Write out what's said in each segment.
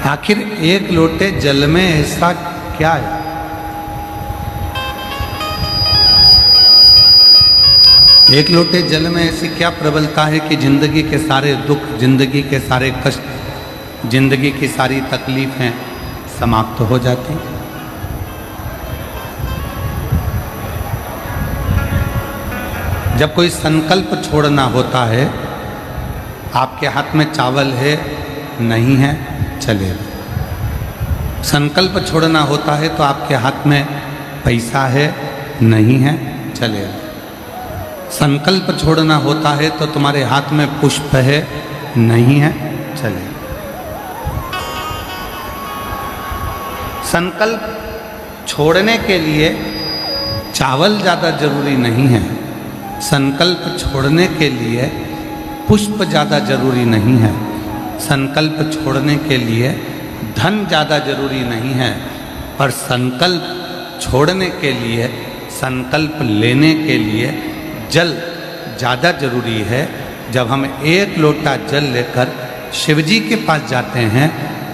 आखिर एक लोटे जल में ऐसा क्या है? एक लोटे जल में ऐसी क्या प्रबलता है कि जिंदगी के सारे दुख, जिंदगी के सारे कष्ट, जिंदगी की सारी तकलीफें समाप्त हो जाती? जब कोई संकल्प छोड़ना होता है, आपके हाथ में चावल है, नहीं है, चलेगा। संकल्प छोड़ना होता है तो आपके हाथ में पैसा है, नहीं है, चलेगा। संकल्प छोड़ना होता है तो तुम्हारे हाथ में पुष्प है, नहीं है, चलेगा। संकल्प छोड़ने के लिए चावल ज़्यादा जरूरी नहीं है, संकल्प छोड़ने के लिए पुष्प ज़्यादा जरूरी नहीं है, संकल्प छोड़ने के लिए धन ज़्यादा जरूरी नहीं है, पर संकल्प छोड़ने के लिए, संकल्प लेने के लिए जल ज़्यादा जरूरी है। जब हम एक लोटा जल लेकर शिवजी के पास जाते हैं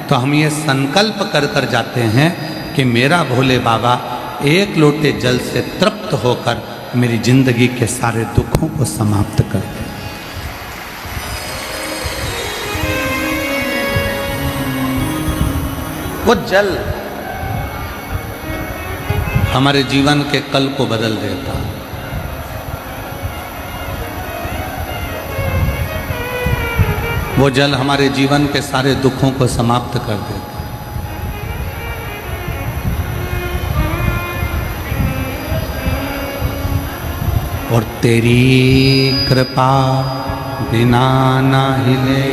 तो हम ये संकल्प कर कर जाते हैं कि मेरा भोले बाबा एक लोटे जल से तृप्त होकर मेरी जिंदगी के सारे दुखों को समाप्त कर दे। वो जल हमारे जीवन के कल को बदल देता। वो जल हमारे जीवन के सारे दुखों को समाप्त कर देता। और तेरी कृपा बिना ना हिले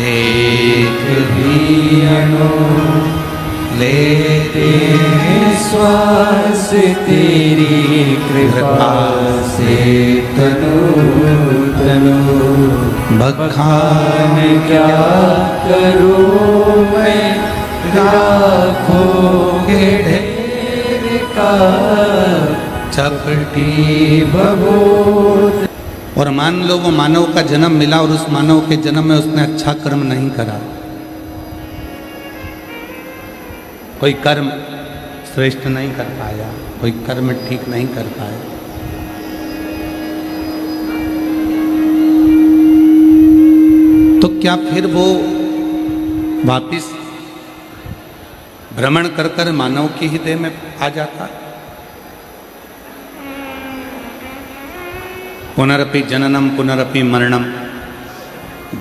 एक भी अणु लेते श्वास तेरी कृपा से तनु तनु बखान क्या करूं मैं लाखों के ढेर का चपटी बबूत। और मान लो वो मानव का जन्म मिला और उस मानव के जन्म में उसने अच्छा कर्म नहीं करा, कोई कर्म श्रेष्ठ नहीं कर पाया, कोई कर्म ठीक नहीं कर पाया, तो क्या फिर वो वापिस भ्रमण कर कर मानव की ही देह में आ जाता? पुनरपि जननम पुनरपि मरणम,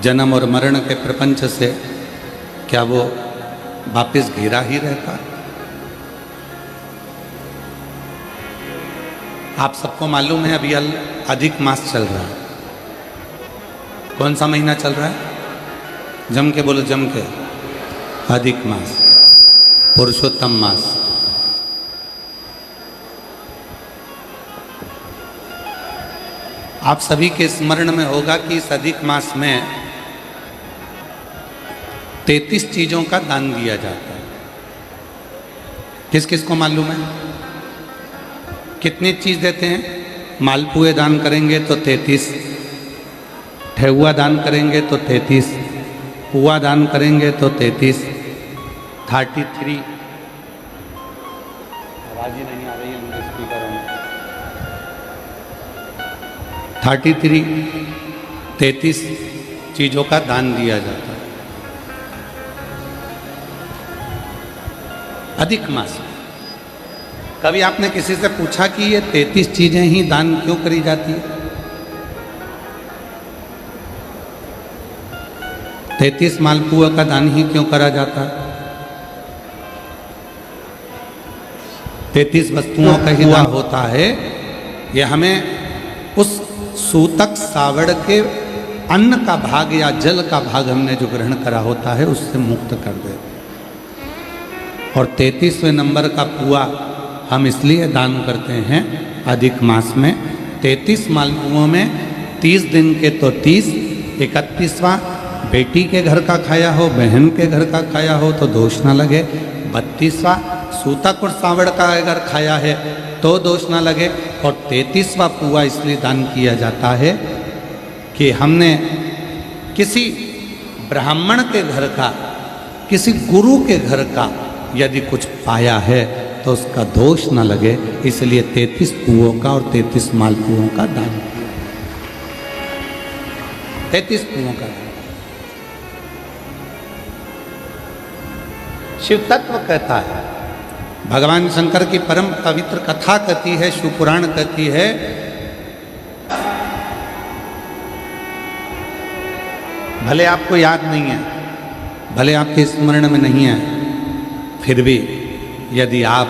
जन्म और मरण के प्रपंच से क्या वो वापिस घिरा ही रहता? आप सबको मालूम है अभी अधिक मास चल रहा है। कौन सा महीना चल रहा है? जम के बोलो, जम के। अधिक मास, पुरुषोत्तम मास। आप सभी के स्मरण में होगा कि इस अधिक मास में 33 चीजों का दान दिया जाता है। किस किस को मालूम है? कितनी चीज देते हैं? मालपुए दान करेंगे तो 33, ठेहुआ दान करेंगे तो 33, पुआ दान करेंगे तो 33, 33। आवाज ही नहीं आ रही है मुझे स्पीकरों में। 33 चीजों का दान दिया जाता है अधिक मास में। कभी आपने किसी से पूछा कि ये 33 चीजें ही दान क्यों करी जाती है? 33 मालपुआ का दान ही क्यों करा जाता है? 33 वस्तुओं का ही दान होता है। ये हमें उस सूतक सावड़ के अन्न का भाग या जल का भाग हमने जो ग्रहण करा होता है उससे मुक्त कर दे। और 33वें नंबर का पुआ हम इसलिए दान करते हैं अधिक मास में। 33 मालपुओं में 30 दिन के तो 30, 31वां बेटी के घर का खाया हो, बहन के घर का खाया हो तो दोष ना लगे, 32वां सूतक और सावड़ का अगर खाया है तो दोष ना लगे, और 33वां पुआ इसलिए दान किया जाता है कि हमने किसी ब्राह्मण के घर का, किसी गुरु के घर का यदि कुछ पाया है तो उसका दोष न लगे, इसलिए 33 कुओं का और 33 मालपुओं का दान किया। 33 कुओं का। शिव तत्व कहता है, भगवान शंकर की परम पवित्र कथा कहती है, शिव पुराण कहती है, भले आपको याद नहीं है, भले आपके स्मरण में नहीं है, फिर भी यदि आप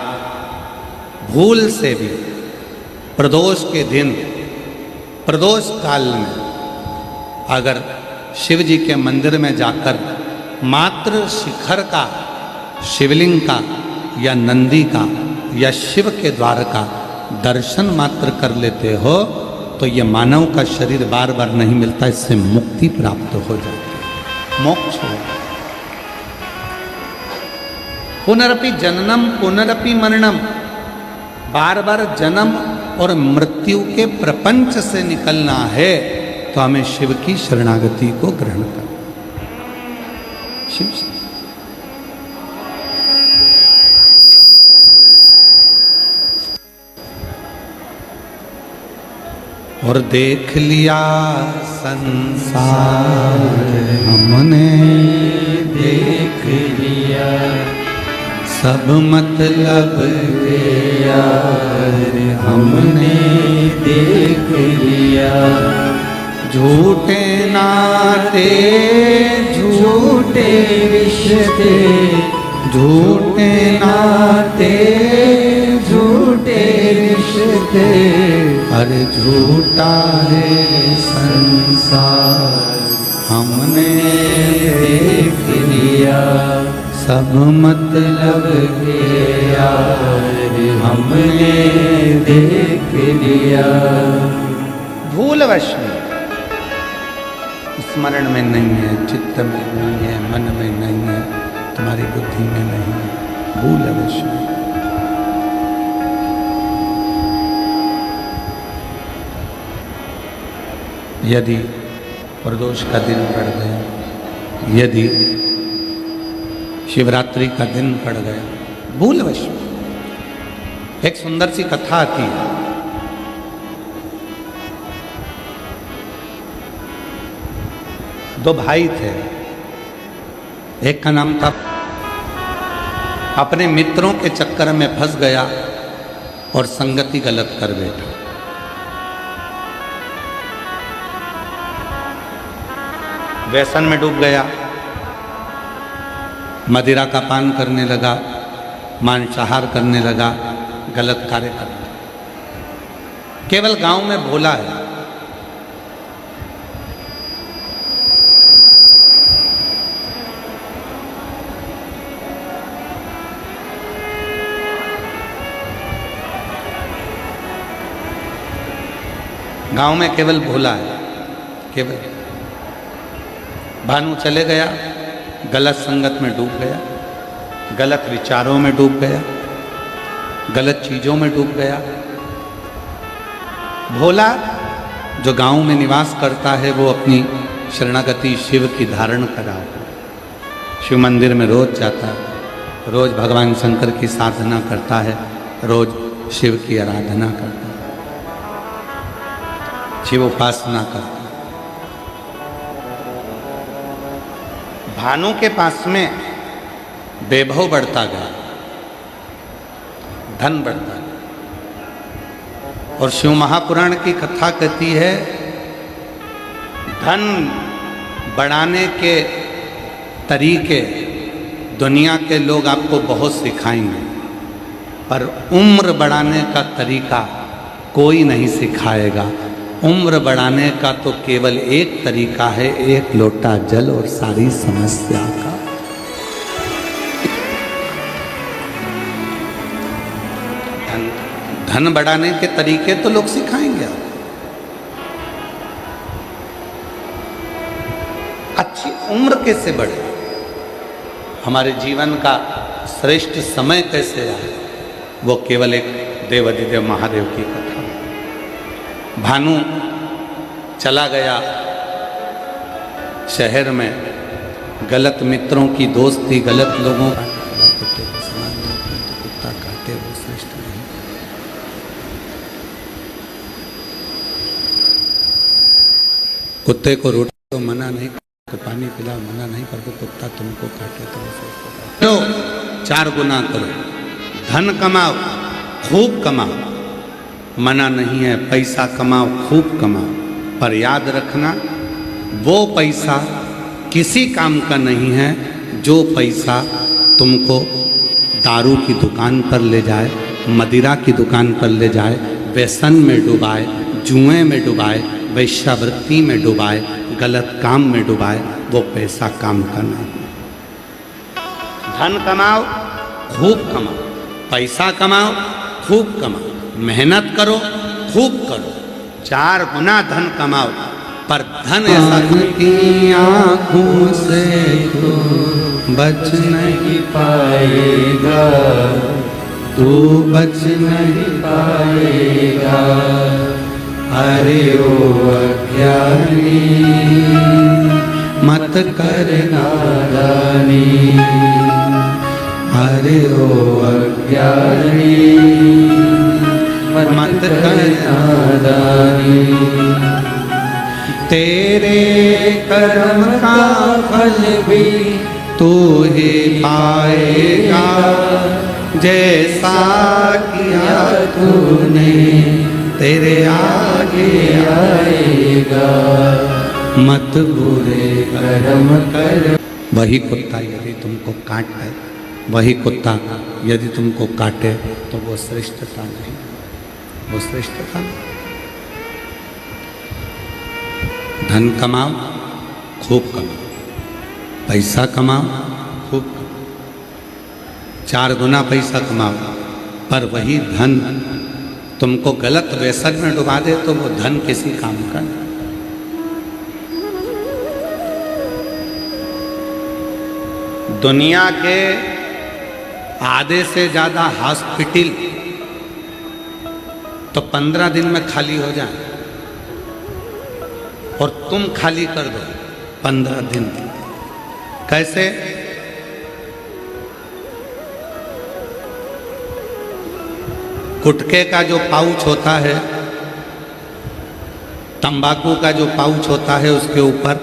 भूल से भी प्रदोष के दिन, प्रदोष काल में अगर शिव जी के मंदिर में जाकर मात्र शिखर का, शिवलिंग का या नंदी का या शिव के द्वार का दर्शन मात्र कर लेते हो तो ये मानव का शरीर बार बार नहीं मिलता, इससे मुक्ति प्राप्त हो जाती है, मोक्ष हो। पुनरपि जननम पुनरपि मरणम, बार बार जन्म और मृत्यु के प्रपंच से निकलना है तो हमें शिव की शरणागति को ग्रहण करना। शिव से और देख लिया संसार हमने, देख लिया सब मतलब के यार हमने देख लिया, झूठे नाते झूठे रिश्ते, झूठे नाते झूठे रिश्ते, अरे झूठा है संसार हमने देख लिया सब मतलब के यार हमने देख लिया। भूलवश में, स्मरण में नहीं है, चित्त में नहीं है, मन में नहीं है, तुम्हारी बुद्धि में नहीं है, भूलवश में। यदि प्रदोष का दिन पड़ गया, यदि शिवरात्रि का दिन पड़ गया, भूलवश, एक सुंदर सी कथा आती है। दो भाई थे, एक का नाम था, अपने मित्रों के चक्कर में फंस गया और संगति गलत कर बैठा। व्यसन में डूब गया, मदिरा का पान करने लगा, मांसाहार करने लगा, गलत कार्य करने लगा। केवल गांव में भोला है, गांव में केवल भोला है, केवल। भानु चले गया, गलत संगत में डूब गया, गलत विचारों में डूब गया, गलत चीज़ों में डूब गया। भोला जो गांव में निवास करता है वो अपनी शरणागति शिव की धारण करा, शिव मंदिर में रोज जाता है, रोज भगवान शंकर की साधना करता है, रोज शिव की आराधना करता है, शिव उपासना करता है। भानु के पास में वैभव बढ़ता गया, धन बढ़ता गया, और शिव महापुराण की कथा कहती है धन बढ़ाने के तरीके दुनिया के लोग आपको बहुत सिखाएंगे, पर उम्र बढ़ाने का तरीका कोई नहीं सिखाएगा। उम्र बढ़ाने का तो केवल एक तरीका है, एक लोटा जल और सारी समस्या का। धन बढ़ाने के तरीके तो लोग सिखाएंगे, अच्छी उम्र कैसे बढ़े, हमारे जीवन का श्रेष्ठ समय कैसे आए, वो केवल एक देवाधिदेव महादेव की कथा। भानु चला गया शहर में, गलत मित्रों की दोस्ती, गलत लोगों कुत्ते को समान नहीं, किंतु कुत्ता काटे वो श्रेष्ठ नहीं। कुत्ते को रोटी तो मना नहीं, तो पानी पिलाओ मना नहीं, पर वो कुत्ता तुमको काटे तो वो श्रेष्ठ। करो 4 गुना करो, धन कमाओ, खूब कमाओ, मना नहीं है, पैसा कमाओ, खूब कमाओ, पर याद रखना वो पैसा किसी काम का नहीं है जो पैसा तुमको दारू की दुकान पर ले जाए, मदिरा की दुकान पर ले जाए, व्यसन में डुबाए, जुए में डुबाए, वैश्यावृत्ति में डुबाए, गलत काम में डुबाए, वो पैसा काम का नहीं। धन कमाओ, खूब कमाओ, पैसा कमाओ, खूब कमाओ, मेहनत करो, खूब करो, 4 गुना धन कमाओ, पर धन ऐसा की आँखों से तू बच नहीं पाएगा, तू बच नहीं पाएगा। अरे ओ अज्ञानी मत कर नादानी, अरे ओ अज्ञानी मत कर नादानी। तेरे कर्म का फल भी तू ही पाएगा, जैसा किया तूने तेरे आगे आएगा। मत बुरे कर्म कर। वही कुत्ता यदि तुमको काटे, वही कुत्ता यदि तुमको काटे तो वो श्रेष्ठता नहीं, वो श्रेष्ठता नहीं। धन कमाओ, खूब कमाओ, पैसा कमाओ, खूब कमाओ, 4 गुना पैसा कमाओ, पर वही धन तुमको गलत व्यसन में डुबा दे तो वो धन किसी काम का नहीं। दुनिया के आधे से ज्यादा हॉस्पिटल तो 15 दिन में खाली हो जाए, और तुम खाली कर दो 15 दिन। कैसे? गुटखे का जो पाउच होता है, तंबाकू का जो पाउच होता है, उसके ऊपर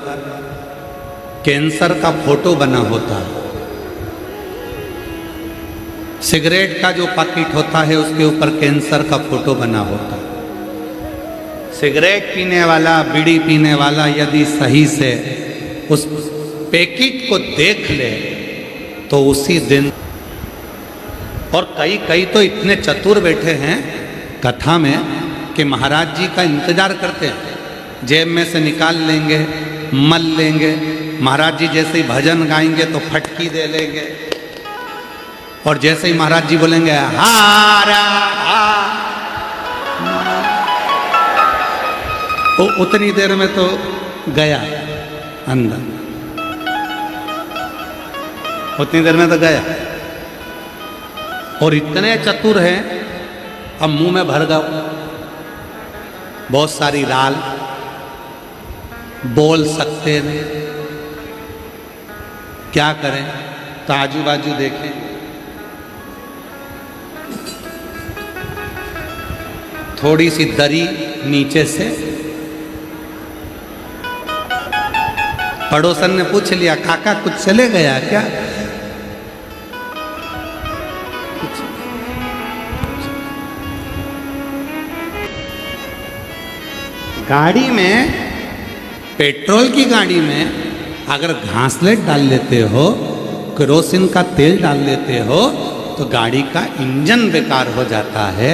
कैंसर का फोटो बना होता है। सिगरेट का जो पैकेट होता है, उसके ऊपर कैंसर का फोटो बना होता है। सिगरेट पीने वाला, बीड़ी पीने वाला यदि सही से उस पैकेट को देख ले तो उसी दिन, और कई तो इतने चतुर बैठे हैं कथा में कि महाराज जी का इंतजार करते हैं, जेब में से निकाल लेंगे, मल लेंगे, महाराज जी जैसे ही भजन गाएंगे तो फटकी दे लेंगे, और जैसे ही महाराज जी बोलेंगे हारा हा, तो उतनी देर में तो गया अंदर, उतनी देर में तो गया। और इतने चतुर हैं, अब मुंह में भर गए बहुत सारी राल, बोल सकते नहीं, क्या करें? तो आजू बाजू देखें, थोड़ी सी दरी नीचे से, पड़ोसन ने पूछ लिया काका कुछ चले गया क्या? गाड़ी में, पेट्रोल की गाड़ी में अगर घासलेट डाल लेते हो, केरोसिन का तेल डाल लेते हो तो गाड़ी का इंजन बेकार हो जाता है।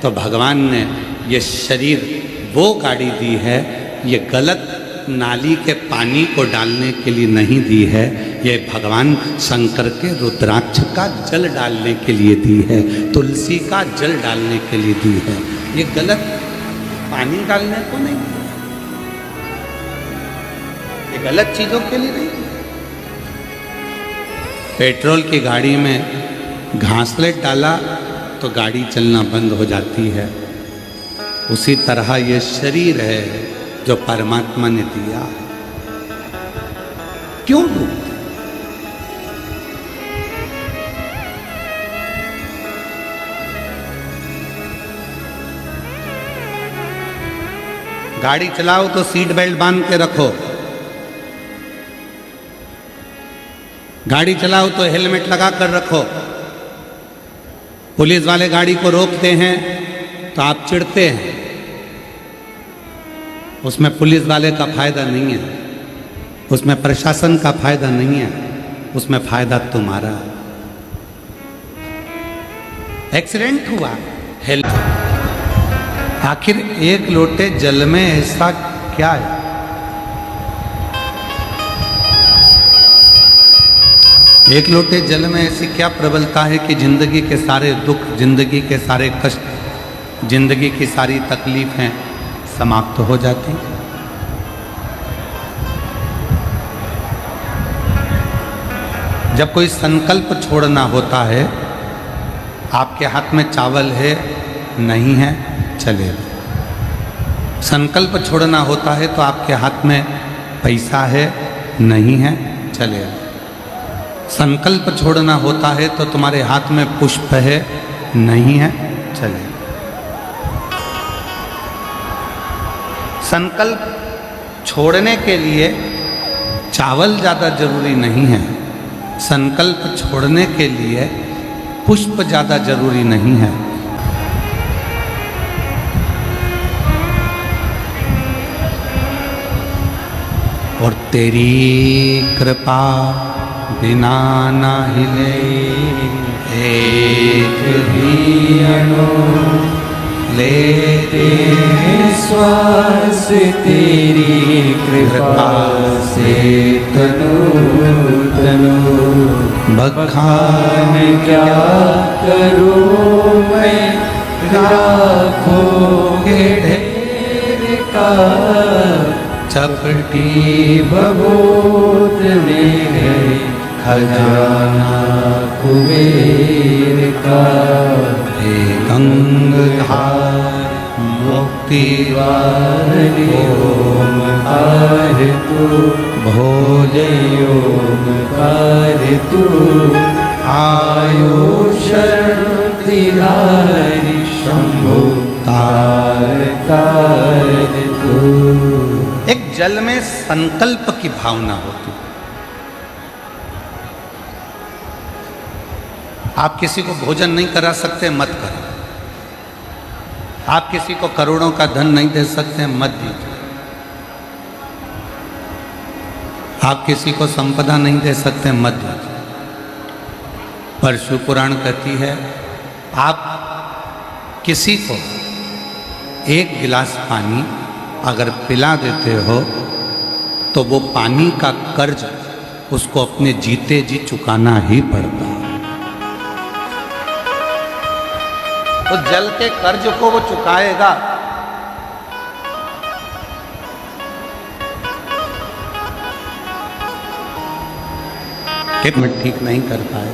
तो भगवान ने ये शरीर वो गाड़ी दी है, ये गलत नाली के पानी को डालने के लिए नहीं दी है, ये भगवान शंकर के रुद्राक्ष का जल डालने के लिए दी है, तुलसी का जल डालने के लिए दी है, ये गलत पानी डालने को नहीं, ये गलत चीजों के लिए नहीं। पेट्रोल की गाड़ी में घासलेट डाला तो गाड़ी चलना बंद हो जाती है। उसी तरह ये शरीर है जो परमात्मा ने दिया। क्यों डूबते? गाड़ी चलाओ तो सीट बेल्ट बांध के रखो, गाड़ी चलाओ तो हेलमेट लगा कर रखो। पुलिस वाले गाड़ी को रोकते हैं तो आप चिढ़ते हैं, उसमें पुलिस वाले का फायदा नहीं है, उसमें प्रशासन का फायदा नहीं है, उसमें फायदा तुम्हारा। एक्सीडेंट हुआ, हेल्प। आखिर एक लोटे जल में ऐसा क्या है? एक लोटे जल में ऐसी क्या प्रबलता है कि जिंदगी के सारे दुख, जिंदगी के सारे कष्ट, जिंदगी की सारी तकलीफें समाप्त हो जाती? जब कोई संकल्प छोड़ना होता है, आपके हाथ में चावल है नहीं है चलेगा। संकल्प छोड़ना होता है तो आपके हाथ में पैसा है नहीं है चलेगा। संकल्प छोड़ना होता है तो तुम्हारे हाथ में पुष्प है नहीं है चलेगा। संकल्प छोड़ने के लिए चावल ज़्यादा जरूरी नहीं है, संकल्प छोड़ने के लिए पुष्प ज़्यादा जरूरी नहीं है। और तेरी कृपा बिना ना हिले एक भी अणु लेते श्वास तेरी कृपा से तनु तनु। बखान क्या करूं मैं लाखों के ढेर का, चपटी बबूत में है खजाना कुबेर का। हे गंगाधार मुक्ति ओमकार तू भोले ओमकार तू। आयुष तिहारी शंभु तार तार तू। एक जल में संकल्प की भावना होती। आप किसी को भोजन नहीं करा सकते, मत करो। आप किसी को करोड़ों का धन नहीं दे सकते, मत दीजिए। आप किसी को संपदा नहीं दे सकते, मत दीजिए। पर शिव पुराण कहती है, आप किसी को एक गिलास पानी अगर पिला देते हो तो वो पानी का कर्ज उसको अपने जीते जी चुकाना ही पड़ता है। तो जल के कर्ज को वो चुकाएगा। कितना ठीक नहीं कर पाए।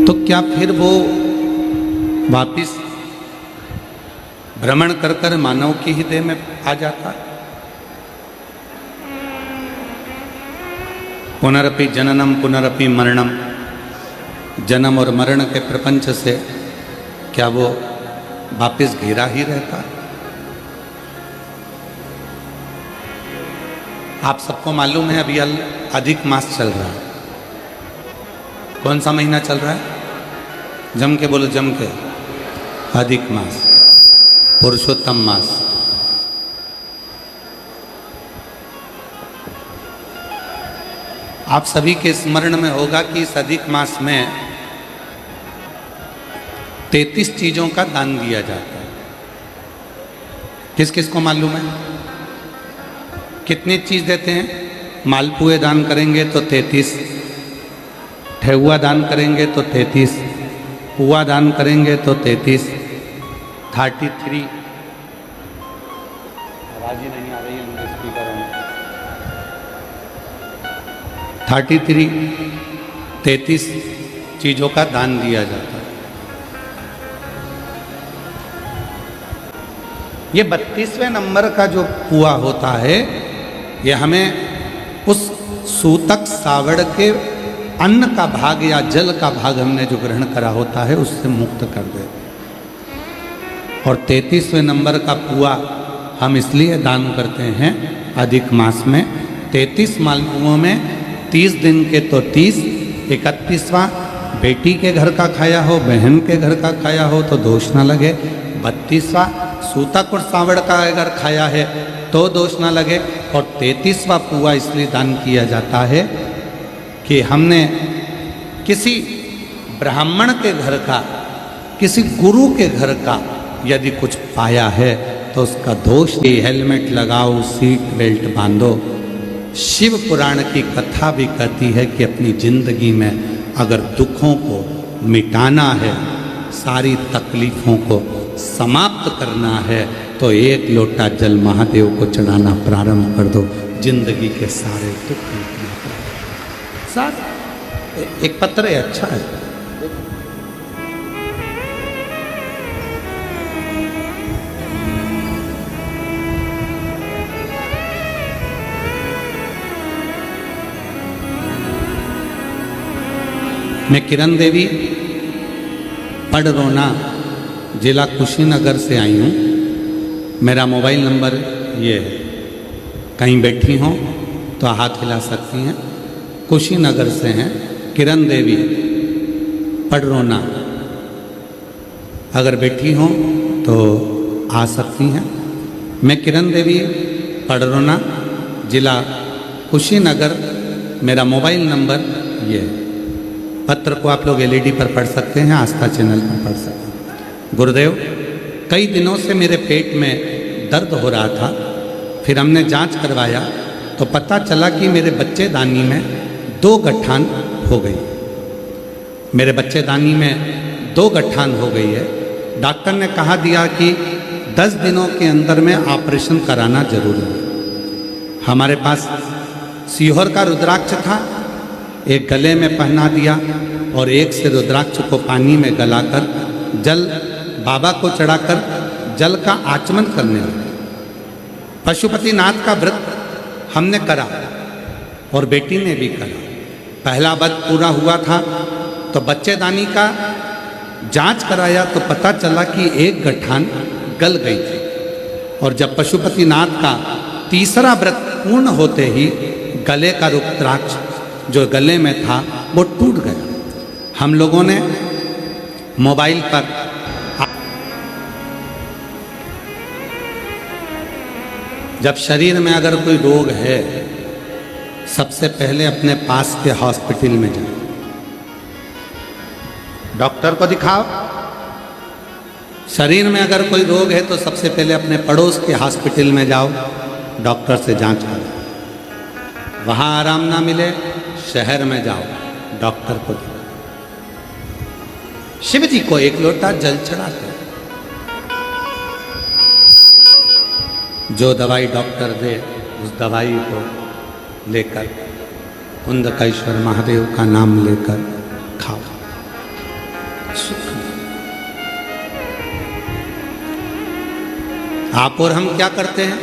तो क्या फिर वो वापिस भ्रमण कर कर मानव की ही देह में आ जाता? पुनरपि जननम पुनरपि मरणम, जन्म और मरण के प्रपंच से क्या वो वापिस घिरा ही रहता? आप सबको मालूम है अभी अधिक मास चल रहा है। कौन सा महीना चल रहा है? जम के बोलो, जम के। अधिक मास, पुरुषोत्तम मास। आप सभी के स्मरण में होगा कि इस अधिक मास में 33 चीजों का दान दिया जाता है। किस किस को मालूम है? कितनी चीज देते हैं? मालपुए दान करेंगे तो 33, ठेहुआ दान करेंगे तो 33, पुआ दान करेंगे तो 33, 33। आवाज ही नहीं आ रही है मुझे स्पीकर में। 33 चीजों का दान दिया जाता है। ये 32वें नंबर का जो पुआ होता है, ये हमें उस सूतक सावड़ के अन्न का भाग या जल का भाग हमने जो ग्रहण करा होता है उससे मुक्त कर दे। और 33वें नंबर का पुआ हम इसलिए दान करते हैं अधिक मास में। 33 मालपुओं में 30 दिन के तो 30, 31वां बेटी के घर का खाया हो, बहन के घर का खाया हो तो दोष ना लगे। 32वां सूताकुट सांवड़ का अगर खाया है तो दोष ना लगे। और 33वां पुआ इसलिए दान किया जाता है कि हमने किसी ब्राह्मण के घर का, किसी गुरु के घर का यदि कुछ पाया है तो उसका दोष। हेलमेट लगाओ, सीट बेल्ट बांधो। शिव पुराण की कथा भी कहती है कि अपनी जिंदगी में अगर दुखों को मिटाना है, सारी तकलीफों को समाप्त करना है तो एक लोटा जल महादेव को चढ़ाना प्रारंभ कर दो, जिंदगी के सारे दुख मिटने पर। साथ एक पत्र है, अच्छा है। मैं किरण देवी पडरौना जिला कुशीनगर से आई हूँ। मेरा मोबाइल नंबर ये है, कहीं बैठी हों तो हाथ हिला सकती हैं। कुशीनगर से हैं किरण देवी पडरौना, अगर बैठी हों तो आ सकती हैं। मैं किरण देवी पडरौना जिला कुशीनगर, मेरा मोबाइल नंबर ये है। पत्र को आप लोग एलईडी पर पढ़ सकते हैं, आस्था चैनल पर पढ़ सकते हैं। गुरुदेव, कई दिनों से मेरे पेट में दर्द हो रहा था, फिर हमने जांच करवाया तो पता चला कि मेरे बच्चेदानी में 2 गठान हो गई। मेरे बच्चेदानी में 2 गठान हो गई है। डॉक्टर ने कहा दिया कि 10 दिनों के अंदर में ऑपरेशन कराना जरूरी है। हमारे पास सीहोर का रुद्राक्ष था, एक गले में पहना दिया और एक से रुद्राक्ष को पानी में गलाकर जल बाबा को चढ़ाकर जल का आचमन करने लगे। पशुपतिनाथ का व्रत हमने करा और बेटी ने भी करा। पहला व्रत पूरा हुआ था तो बच्चेदानी का जांच कराया तो पता चला कि एक गठान गल गई थी। और जब पशुपतिनाथ का तीसरा व्रत पूर्ण होते ही गले का रुद्राक्ष जो गले में था वो टूट गया। हम लोगों ने मोबाइल पर जब शरीर में अगर कोई रोग है, सबसे पहले अपने पास के हॉस्पिटल में जाओ, डॉक्टर को दिखाओ। शरीर में अगर कोई रोग है तो सबसे पहले अपने पड़ोस के हॉस्पिटल में जाओ, डॉक्टर से जांच करो। वहाँ आराम ना मिले, शहर में जाओ, डॉक्टर को दिखाओ। शिव जी को एक लोटा जल चढ़ाते, जो दवाई डॉक्टर दे उस दवाई को लेकर कुंदकेश्वर महादेव का नाम लेकर खाओ, सुख। आप और हम क्या करते हैं?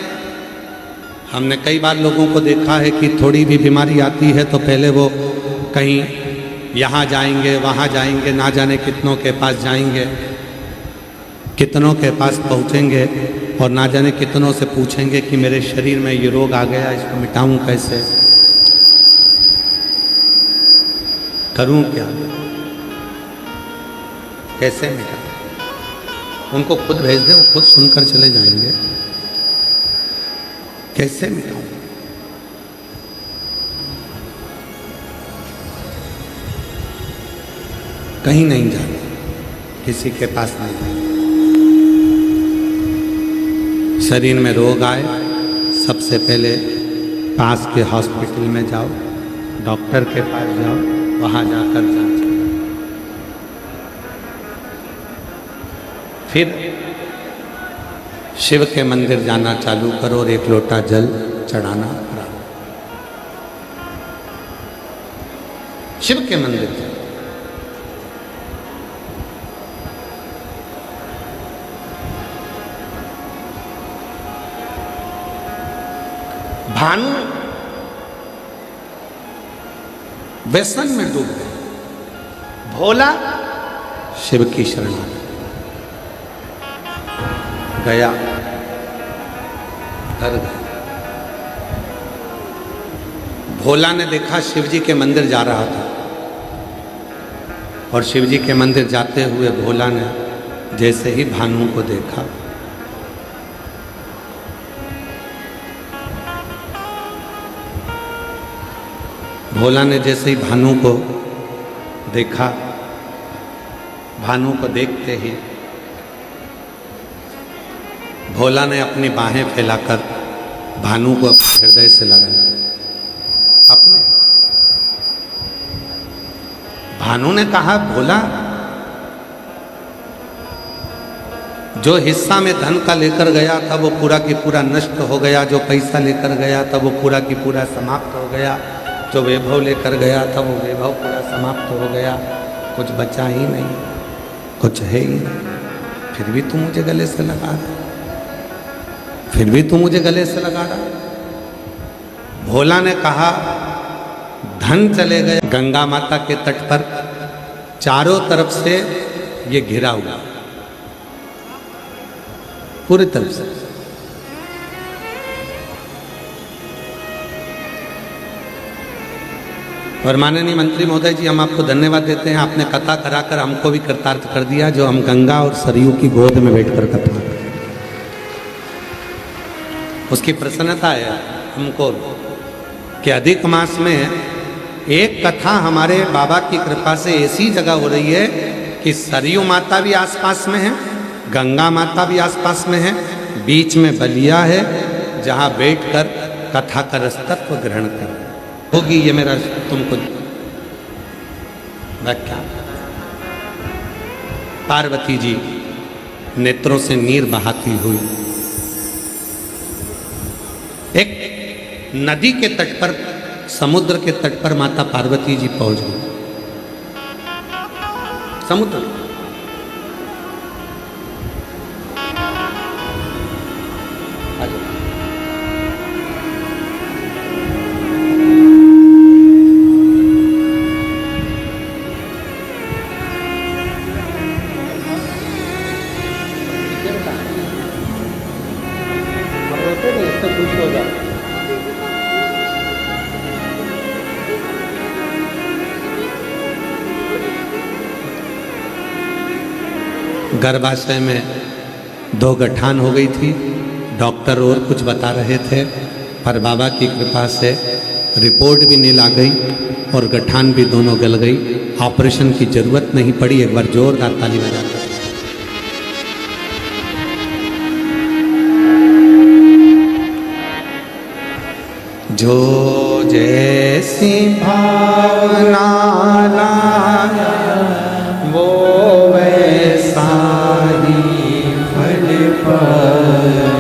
हमने कई बार लोगों को देखा है कि थोड़ी भी बीमारी आती है तो पहले वो कहीं यहाँ जाएंगे, वहाँ जाएंगे, ना जाने कितनों के पास जाएंगे, कितनों के पास पहुँचेंगे और ना जाने कितनों से पूछेंगे कि मेरे शरीर में ये रोग आ गया, इसको मिटाऊं कैसे, करूं क्या, कैसे मिटाऊं। उनको खुद भेज दे, वो खुद सुनकर चले जाएंगे। कैसे मिटाऊं? कहीं नहीं जाना, किसी के पास नहीं जाना। शरीर में रोग आए, सबसे पहले पास के हॉस्पिटल में जाओ, डॉक्टर के पास जाओ, वहाँ जाकर जांच करो। फिर शिव के मंदिर जाना चालू करो और एक लोटा जल चढ़ाना प्रारंभ। शिव के मंदिर जाओ। भानु व्यसन में डूब गए, भोला शिव की शरण आ गए। गया, घर गया। भोला ने देखा शिव जी के मंदिर जा रहा था, और शिव जी के मंदिर जाते हुए भोला ने जैसे ही भानु को देखा, भोला ने जैसे ही भानु को देखा, भानु को देखते ही भोला ने अपनी बाहें फैलाकर भानु को अपने हृदय से लगाया। अपने भानु ने कहा, भोला, जो हिस्सा में धन का लेकर गया था वो पूरा की पूरा नष्ट हो गया, जो पैसा लेकर गया था वो पूरा की पूरा समाप्त हो गया, जो वैभव लेकर गया था वो वैभव पूरा समाप्त हो गया, कुछ बचा ही नहीं, कुछ है ही नहीं। फिर भी तू मुझे गले से लगा रहा, फिर भी तू मुझे गले से लगा रहा। भोला ने कहा, धन चले गए गंगा माता के तट पर, चारों तरफ से ये घिरा हुआ, पूरी तरफ से। और माननीय मंत्री महोदय जी, हम आपको धन्यवाद देते हैं, आपने कथा कराकर हमको भी कृतार्थ कर दिया, जो हम गंगा और सरयू की गोद में बैठकर कथा, उसकी प्रसन्नता है हमको कि अधिक मास में एक कथा हमारे बाबा की कृपा से ऐसी जगह हो रही है कि सरयू माता भी आसपास में है, गंगा माता भी आसपास में है, बीच में बलिया है, जहाँ बैठकर कथा का रसतत्व ग्रहण कर होगी। ये मेरा तुमको व्याख्या। पार्वती जी नेत्रों से नीर बहाती हुई एक नदी के तट पर, समुद्र के तट पर माता पार्वती जी पहुंच गई। समुद्र गर्भाशय में 2 गठान हो गई थी। डॉक्टर और कुछ बता रहे थे, पर बाबा की कृपा से रिपोर्ट भी नील आ गई और गठान भी दोनों गल गई। ऑपरेशन की जरूरत नहीं पड़ी। एक बार जोरदार ताली बजा दो। जो जैसी भावना लाया वो वैसा ही फल पाया,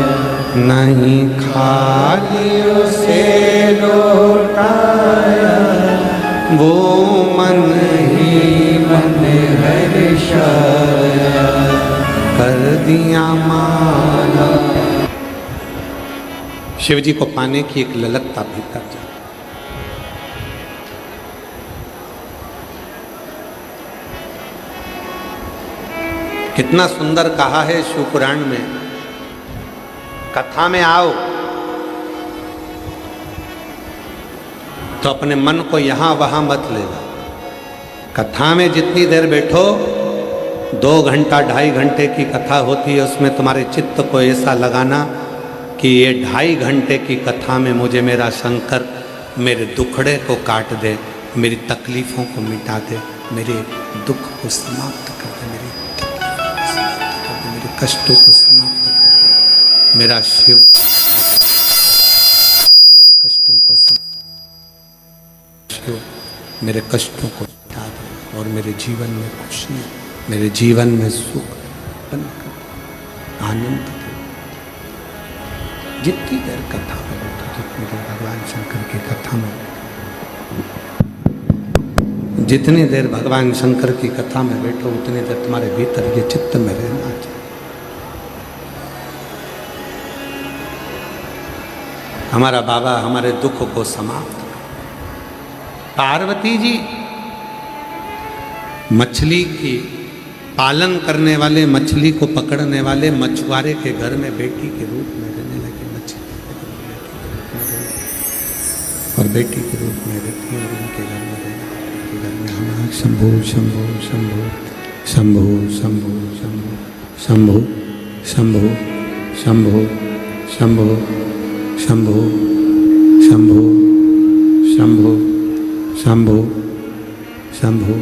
नहीं खाली उसे लौटाया, वो मन ही मन हर्षाया, कर दिया माला। शिव जी को पाने की एक ललकता भीतर जा। कितना सुंदर कहा है शिव पुराण में, कथा में आओ तो अपने मन को यहां वहां मत ले जाओ। कथा में जितनी देर बैठो, 2 घंटा 2.5 घंटे की कथा होती है, उसमें तुम्हारे चित्त को ऐसा लगाना कि ये 2.5 घंटे की कथा में मुझे मेरा शंकर मेरे दुखड़े को काट दे, मेरी तकलीफ़ों को मिटा दे, मेरे दुख को समाप्त कर दे, मेरे कष्टों को समाप्त कर दे। मेरा शिव मेरे कष्टों को शिव मेरे कष्टों को मिटा दे और मेरे जीवन में खुशी, मेरे जीवन में सुख उत्पन्न कर, आनंद दे। जितनी देर कथा में बैठो, जितनी देर भगवान शंकर की कथा में बैठो, जितनी देर भगवान शंकर की कथा में बैठो, उतनी देर तुम्हारे भीतर ये चित्त में रहना चाहिए। हमारा बाबा हमारे दुख को समाप्त कर। पार्वती जी मछली की पालन करने वाले, मछली को पकड़ने वाले मछुआरे के घर में बेटी के रूप में रहने लगे। मछली और बेटी के रूप में रहती है और उनके घर में रहने, घर में हमारा शंभु शंभु शंभु शंभु शंभु शंभु शंभु शंभु शंभु शंभु शंभु शंभु शंभु शंभु।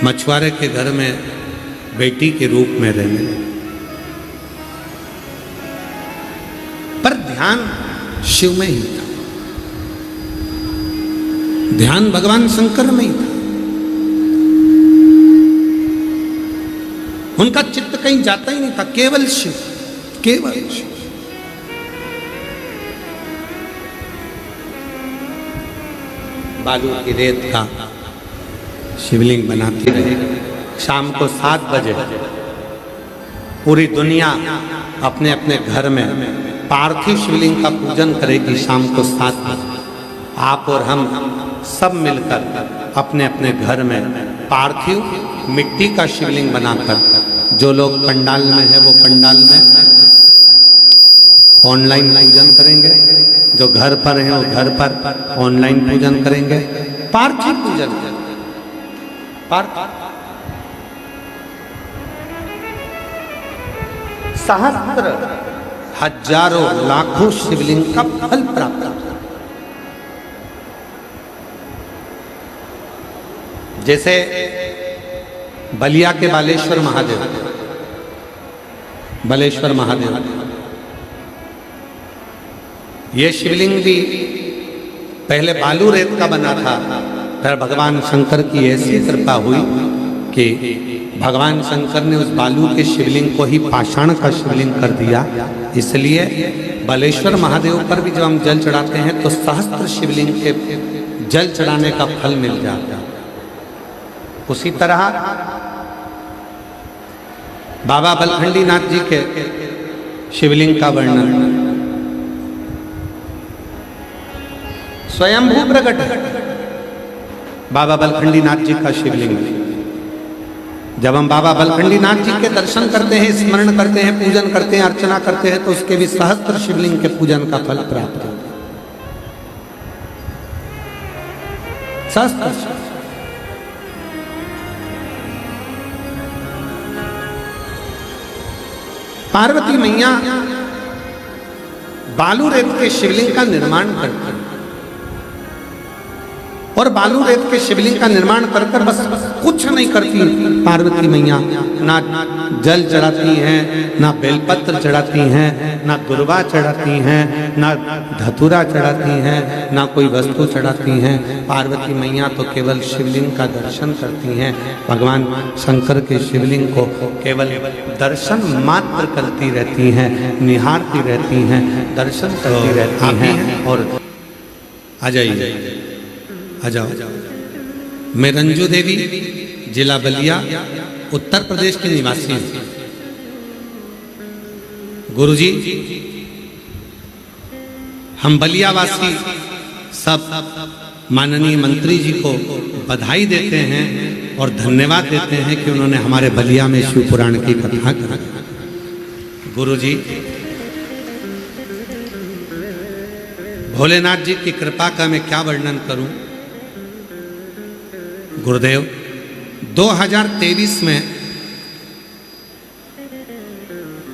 मछुआरे के घर में बेटी के रूप में रहने लगे, पर ध्यान शिव में ही था, ध्यान भगवान शंकर में ही था। उनका चित्त कहीं जाता ही नहीं था, केवल शिव, केवल शिव। बालू की रेत का शिवलिंग बनाती रही। शाम को 7 बजे पूरी दुनिया अपने अपने घर में पार्थिव शिवलिंग का पूजन करेगी। शाम को 7 बजे आप और हम सब मिलकर अपने अपने घर में पार्थिव मिट्टी का शिवलिंग बनाकर, जो लोग पंडाल में है वो पंडाल में ऑनलाइन पूजन करेंगे, जो घर पर हैं वो घर पर ऑनलाइन पूजन करेंगे, पार्थिव पूजन करेंगे। सहस्त्र हजारों लाखों शिवलिंग का फल प्राप्त होता है। जैसे बलिया के बालेश्वर महादेव, बालेश्वर महादेव, ये शिवलिंग भी पहले बालू रेत का बना था, फिर भगवान शंकर की ऐसी कृपा हुई कि भगवान शंकर ने उस बालू के शिवलिंग को ही पाषाण का शिवलिंग कर दिया। इसलिए बालेश्वर महादेव पर भी जब हम जल चढ़ाते हैं तो सहस्त्र शिवलिंग के जल चढ़ाने का फल मिल जाता है। उसी तरह बाबा बलखंडी नाथ जी के शिवलिंग का वर्णन स्वयंभू प्रकट है। बाबा बलखंडी नाथ जी का शिवलिंग, जब हम बाबा बलखंडी नाथ जी के दर्शन करते हैं, स्मरण करते हैं, पूजन करते हैं, अर्चना करते हैं, तो उसके भी सहस्त्र शिवलिंग के पूजन का फल प्राप्त होता है। सहस्त्र पार्वती मैया बालू रेत के शिवलिंग का निर्माण करती है और बालू रेत के शिवलिंग का निर्माण कर कर बस कुछ नहीं करती पार्वती मैया। ना जल चढ़ाती हैं, ना बेलपत्र चढ़ाती हैं, ना दुर्वा चढ़ाती हैं, ना धतूरा चढ़ाती हैं, ना कोई वस्तु चढ़ाती हैं। पार्वती मैया तो केवल शिवलिंग का दर्शन करती हैं। भगवान शंकर के शिवलिंग को केवल दर्शन मात्र करती रहती हैं, निहारती रहती हैं, दर्शन करती रहती हैं। और आ जाइए, आ जाओ। मैं रंजू देवी, जिला बलिया, उत्तर प्रदेश की निवासी हूँ। गुरुजी, हम बलियावासी सब माननीय मंत्री जी को बधाई देते हैं और धन्यवाद देते हैं कि उन्होंने हमारे बलिया में शिव पुराण की कथा कराई। गुरुजी, भोलेनाथ जी की कृपा का मैं क्या वर्णन करूं। गुरुदेव 2023 में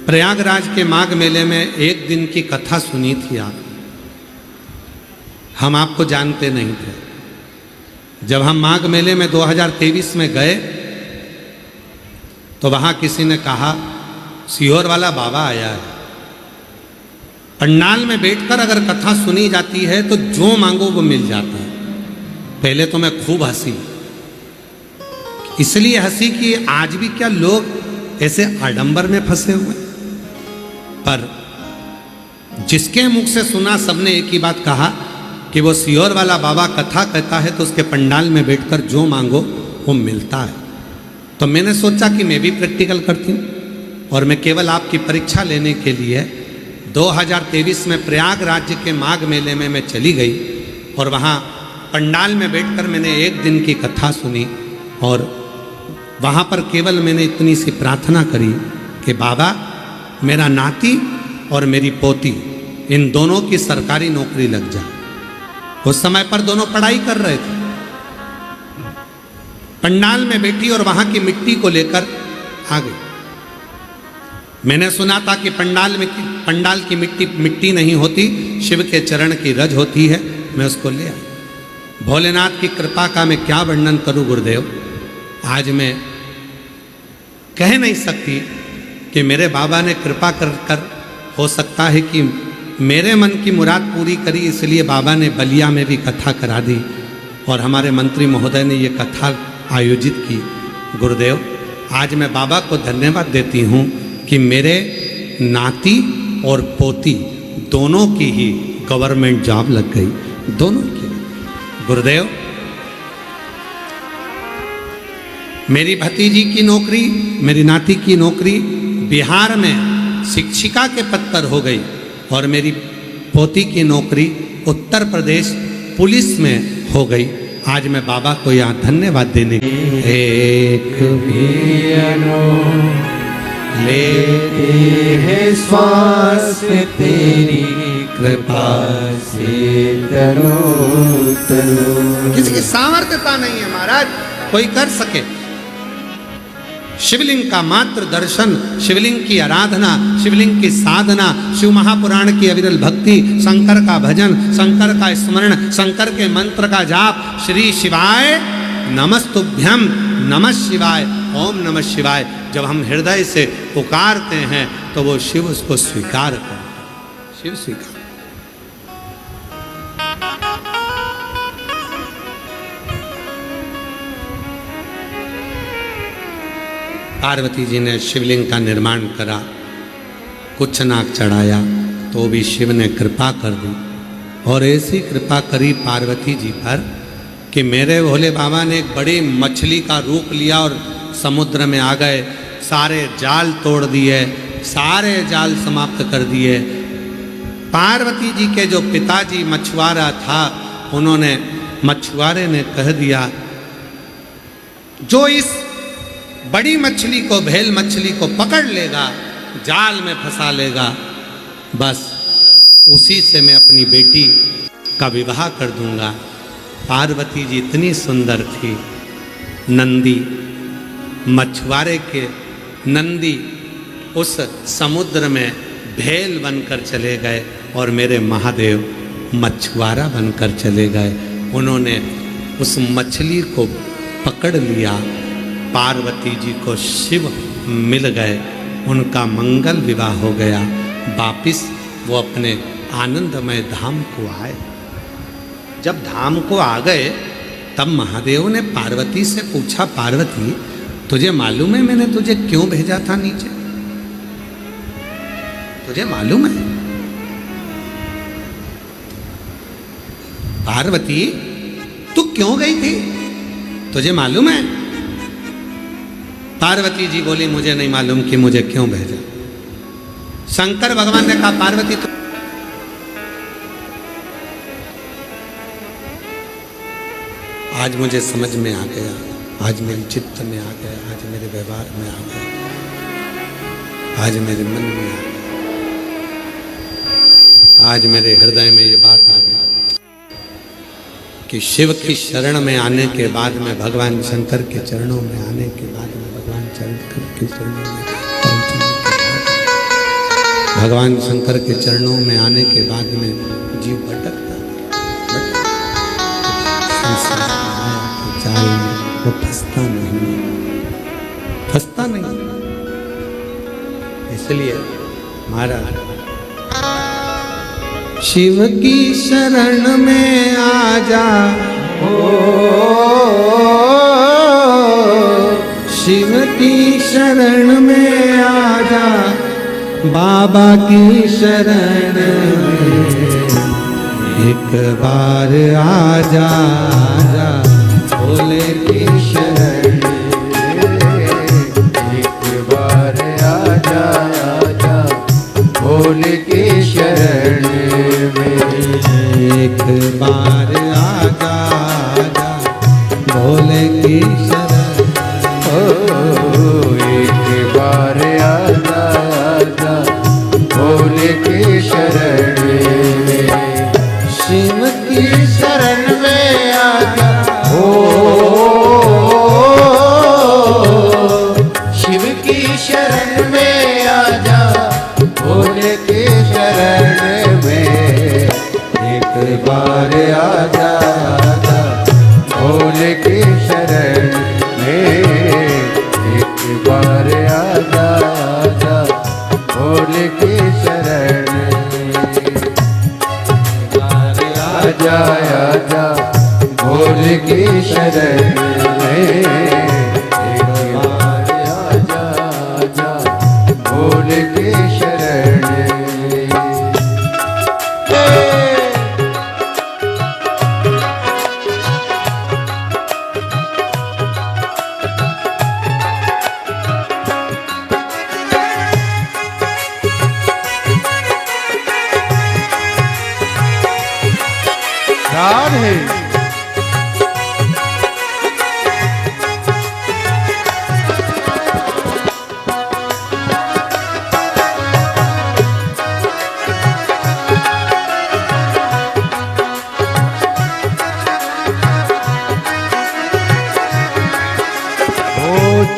प्रयागराज के माघ मेले में एक दिन की कथा सुनी थी आप। हम आपको जानते नहीं थे। जब हम माघ मेले में 2023 में गए तो वहां किसी ने कहा सीहोर वाला बाबा आया है। पंडाल में बैठकर अगर कथा सुनी जाती है तो जो मांगो वो मिल जाता है। पहले तो मैं खूब हंसी, इसलिए हंसी कि आज भी क्या लोग ऐसे आडंबर में फंसे हुए। पर जिसके मुख से सुना सबने एक ही बात कहा कि वो सीहोर वाला बाबा कथा कहता है तो उसके पंडाल में बैठकर जो मांगो वो मिलता है। तो मैंने सोचा कि मैं भी प्रैक्टिकल करती हूँ और मैं केवल आपकी परीक्षा लेने के लिए 2023 में प्रयागराज के माघ मेले में मैं चली गई और वहाँ पंडाल में बैठकर मैंने एक दिन की कथा सुनी और वहाँ पर केवल मैंने इतनी सी प्रार्थना करी कि बाबा मेरा नाती और मेरी पोती इन दोनों की सरकारी नौकरी लग जाए। उस समय पर दोनों पढ़ाई कर रहे थे। पंडाल में बैठी और वहां की मिट्टी को लेकर आ गई। मैंने सुना था कि पंडाल की मिट्टी नहीं होती, शिव के चरण की रज होती है। मैं उसको ले आई। भोलेनाथ की कृपा का मैं क्या वर्णन करूं गुरुदेव। आज मैं कह नहीं सकती कि मेरे बाबा ने कृपा कर हो सकता है कि मेरे मन की मुराद पूरी करी, इसलिए बाबा ने बलिया में भी कथा करा दी और हमारे मंत्री महोदय ने ये कथा आयोजित की। गुरुदेव आज मैं बाबा को धन्यवाद देती हूँ कि मेरे नाती और पोती दोनों की ही गवर्नमेंट जॉब लग गई, दोनों की। गुरुदेव मेरी भतीजी की नौकरी, मेरी नाती की नौकरी बिहार में शिक्षिका के पद पर हो गई और मेरी पोती की नौकरी उत्तर प्रदेश पुलिस में हो गई। आज मैं बाबा को यहाँ धन्यवाद देने एक भी लेते हैं श्वास तेरी कृपा से तरो तरो। किसी की सामर्थ्यता नहीं है महाराज कोई कर सके। शिवलिंग का मात्र दर्शन, शिवलिंग की आराधना, शिवलिंग की साधना, शिव महापुराण की अविरल भक्ति, शंकर का भजन, शंकर का स्मरण, शंकर के मंत्र का जाप, श्री शिवाय नमस्तुभ्यम, नमः शिवाय, ओम नमः शिवाय जब हम हृदय से पुकारते हैं तो वो शिव उसको स्वीकार करता है। शिव स्वीकार। पार्वती जी ने शिवलिंग का निर्माण करा, कुछ नाग चढ़ाया तो भी शिव ने कृपा कर दी और ऐसी कृपा करी पार्वती जी पर कि मेरे भोले बाबा ने एक बड़ी मछली का रूप लिया और समुद्र में आ गए। सारे जाल तोड़ दिए, सारे जाल समाप्त कर दिए। पार्वती जी के जो पिताजी मछुआरा था, उन्होंने मछुआरे ने कह दिया जो इस बड़ी मछली को, भेल मछली को पकड़ लेगा, जाल में फंसा लेगा, बस उसी से मैं अपनी बेटी का विवाह कर दूंगा। पार्वती जी इतनी सुंदर थी। नंदी मछुआरे के नंदी उस समुद्र में भेल बनकर चले गए और मेरे महादेव मछुआरा बनकर चले गए। उन्होंने उस मछली को पकड़ लिया। पार्वती जी को शिव मिल गए, उनका मंगल विवाह हो गया। वापिस वो अपने आनंदमय धाम को आए। जब धाम को आ गए तब महादेव ने पार्वती से पूछा, पार्वती तुझे मालूम है मैंने तुझे क्यों भेजा था नीचे? तुझे मालूम है? पार्वती तू क्यों गई थी, तुझे मालूम है? पार्वती जी बोली मुझे नहीं मालूम कि मुझे क्यों भेजा। शंकर भगवान ने कहा पार्वती तो आज मुझे समझ में आ गया, आज मेरे चित्त में आ गया, आज मेरे व्यवहार में आ गया, आज मेरे मन में आ गया, आज मेरे हृदय में ये बात आ गई कि शिव की शरण में आने के बाद में, भगवान शंकर के चरणों में आने के बाद में, भगवान शंकर के चरणों में पहुंचने के बाद, भगवान शंकर के चरणों में आने के बाद में जीव भटकता जाल में वो फंसता नहीं, फंसता नहीं। इसलिए महाराज शिव की शरण में आ जा, शिव की शरण में आ जा, बाबा की शरण में एक बार आ जा, भोले की शरण एक बार आजा आजा, भोले की शरण में एक बार आ जा, भोले की शरण। शरण में, शिव की शरण में आजा हो, शिव की शरण में आजा, भोले की शरण में एक बार आजा, भोले की शरण में एक बार आजा, भोले की शरण में आजा, आजा भोले की शरण में एक बार आजा, आजा भोले की शरण में। राधे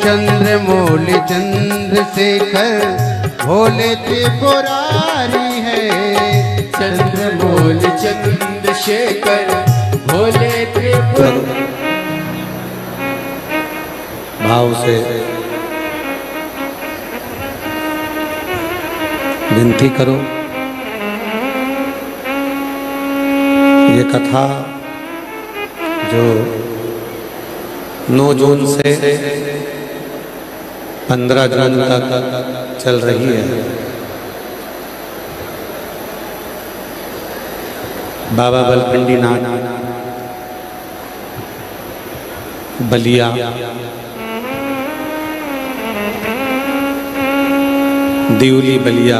चंद्र मौली चंद्रशेखर भोले त्रिपुरारी है, चंद्र मौली चंद्रशेखर भोले त्रिपुरारी। भाव से विनती करो, ये कथा जो 9 जून से 15 जून तक चल रही है, बाबा बलखंडी नाथ बलिया दिउली बलिया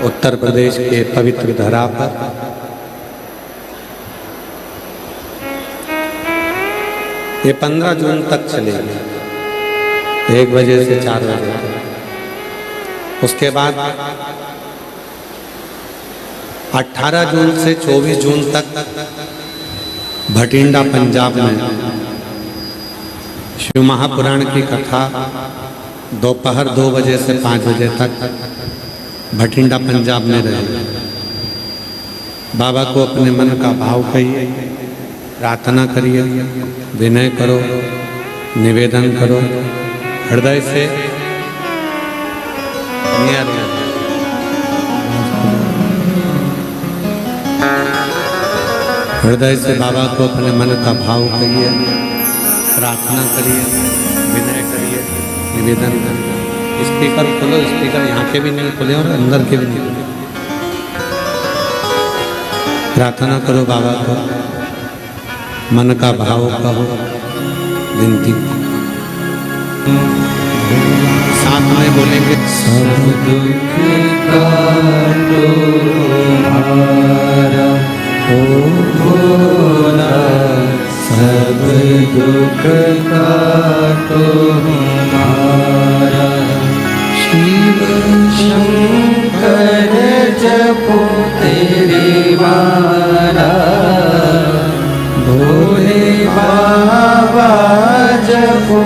उत्तर प्रदेश के पवित्र धरा पर ये 15 जून तक चलेगी, 1 बजे से 4 बजे तक। उसके बाद 18 जून से 24 जून तक भटिंडा पंजाब में शिव महापुराण की कथा दोपहर 2 बजे से 5 बजे तक भटिंडा पंजाब में रहेगी। बाबा को अपने मन का भाव कहिए, प्रार्थना करिए, विनय करो, निवेदन करो, हृदय से हृदय से बाबा को अपने मन का भाव करिए, प्रार्थना करिए, विनय करिए, निवेदन करिए। स्पीकर खोलो, स्पीकर यहाँ के भी नहीं खुले और अंदर के भी नहीं खुले। प्रार्थना करो बाबा को, मन का भाव कहो, विनती साथ में बोलेंगे। सब दुख काटो हमारा ओ भोला, सब दुख काटो हमारा, शिव शंकर जपो तेरे माला, भोले बाबा जपो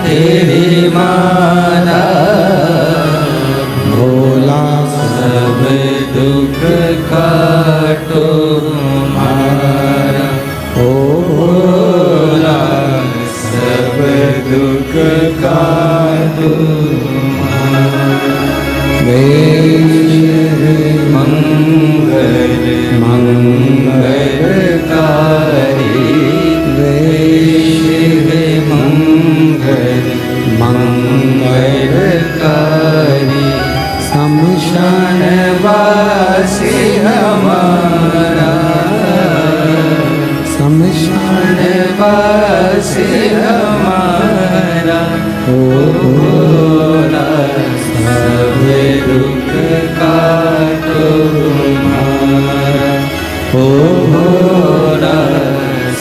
तेरे माला, भोला सब दुख काटो हमारा, ओ भोला सब दुख काटो हमारा। मंगल मंगलकारी, मंगल मंगलकारी, शमशान वासी हमारा, शमशान वासी हमारा, ओ भोला सब दुख काटो हमारा, ओ भोला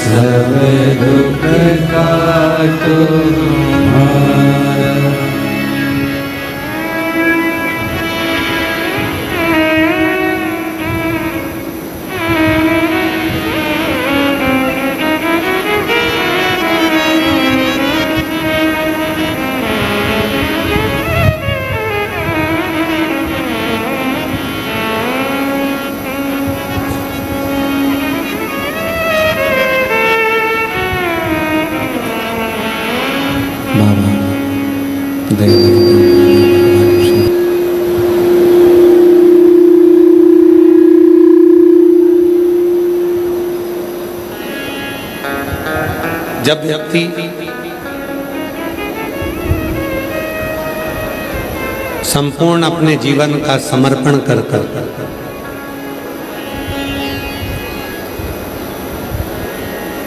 सब दुख काटो हमारा। जब व्यक्ति संपूर्ण अपने जीवन का समर्पण कर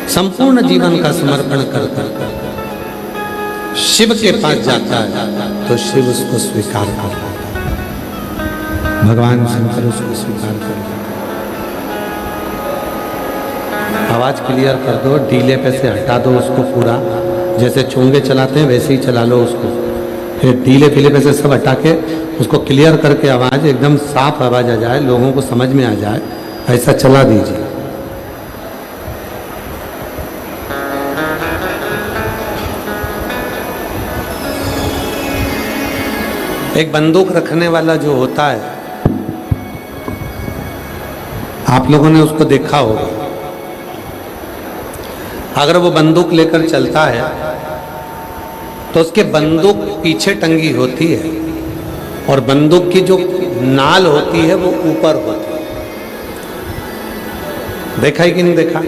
संपूर्ण जीवन का समर्पण कर शिव के पास जाता है तो शिव उसको स्वीकार कर लेता है। भगवान शंकर उसको स्वीकार कर लेता है। आवाज क्लियर कर दो, डीले पे से हटा दो उसको पूरा, जैसे चोंगे चलाते हैं वैसे ही चला लो उसको। फिर डीले पीले पे से सब हटा के उसको क्लियर करके आवाज एकदम साफ आवाज आ जाए, लोगों को समझ में आ जाए, ऐसा चला दीजिए। एक बंदूक रखने वाला जो होता है, आप लोगों ने उसको देखा होगा। अगर वो बंदूक लेकर चलता है तो उसके बंदूक पीछे टंगी होती है और बंदूक की जो नाल होती है वो ऊपर होती है। देखा है कि नहीं देखा?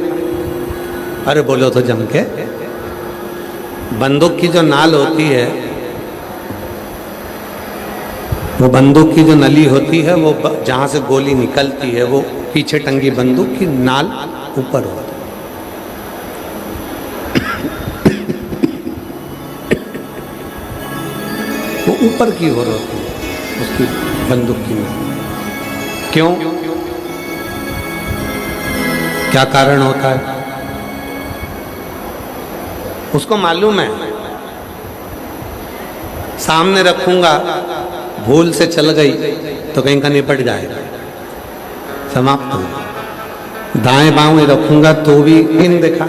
अरे बोलो तो जम के। बंदूक की जो नाल होती है, वो बंदूक की जो नली होती है, वो जहां से गोली निकलती है वो पीछे टंगी बंदूक की नाल ऊपर होती है। वो ऊपर की ओर होती है उसकी बंदूक की नाल। क्यों? क्या कारण होता है? उसको मालूम है सामने रखूंगा, भूल से चल गई तो कहीं का निपट जाएगा, समाप्त हो। दाएं बाएं रखूंगा तो भी नहीं देखा।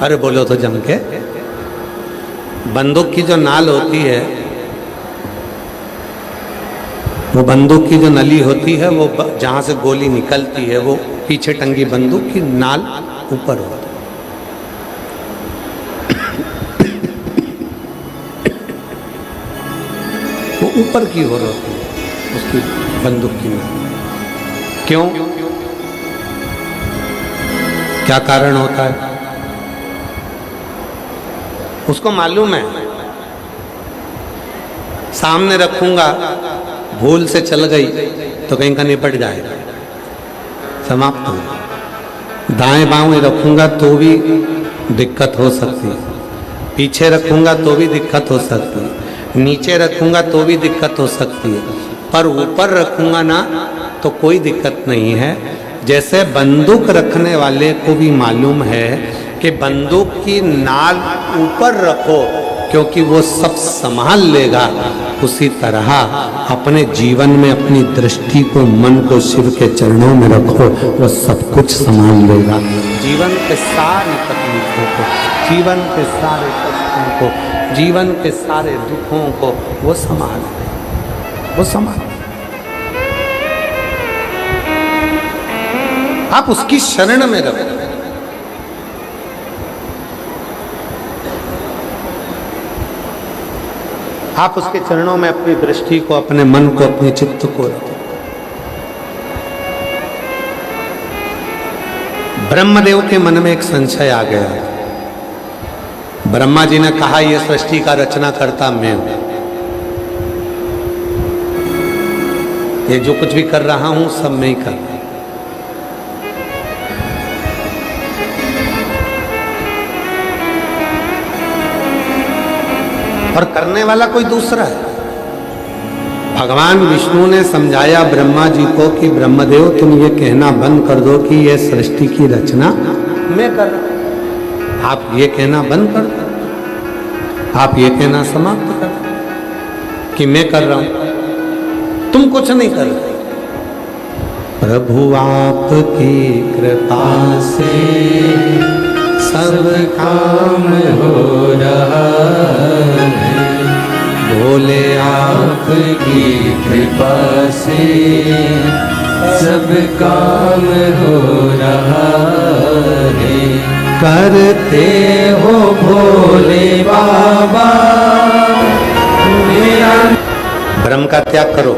अरे बोलो तो जम के। बंदूक की जो नाल होती है, वो बंदूक की जो नली होती है, वो जहां से गोली निकलती है वो पीछे टंगी बंदूक की नाल ऊपर होती है। ऊपर की ओर होती है उसकी बंदूक की नाल। क्यों? क्या कारण होता है? उसको मालूम है सामने रखूंगा, भूल से चल गई तो कहीं का निपट जाएगा, समाप्त हो। दाएं बाएं रखूंगा तो भी दिक्कत हो सकती है, पीछे रखूंगा तो भी दिक्कत हो सकती है, नीचे रखूंगा तो भी दिक्कत हो सकती है, पर ऊपर रखूंगा ना तो कोई दिक्कत नहीं है। जैसे बंदूक रखने वाले को भी मालूम है कि बंदूक की नाल ऊपर रखो क्योंकि वो सब संभाल लेगा, उसी तरह अपने जीवन में अपनी दृष्टि को, मन को शिव के चरणों में रखो, वो सब कुछ संभाल लेगा। जीवन के सारी तकलीफों को, जीवन के सारे कष्टों को, जीवन के सारे दुखों को वो संभाल, वो संभाल। आप उसकी शरण में रहो। आप उसके चरणों में अपनी दृष्टि को, अपने मन को, अपने चित्त को रखो। ब्रह्मदेव के मन में एक संशय आ गया। ब्रह्मा जी ने कहा यह सृष्टि का रचना करता मैं हूं, ये जो कुछ भी कर रहा हूं सब मैं ही कर रहा हूं। और करने वाला कोई दूसरा है। भगवान विष्णु ने समझाया ब्रह्मा जी को कि ब्रह्मदेव तुम ये कहना बंद कर दो कि ये सृष्टि की रचना मैं कर रहा हूं। आप ये कहना बंद कर दो, आप ये कहना समाप्त कर दो कि मैं कर रहा हूं, तुम कुछ नहीं कर रहे। प्रभु आपकी कृपा से सब काम हो रहा है, भोले आपकी कृपा से सब काम हो रहा है। करते हो भोले बाबा मेरा। भ्रम का त्याग करो।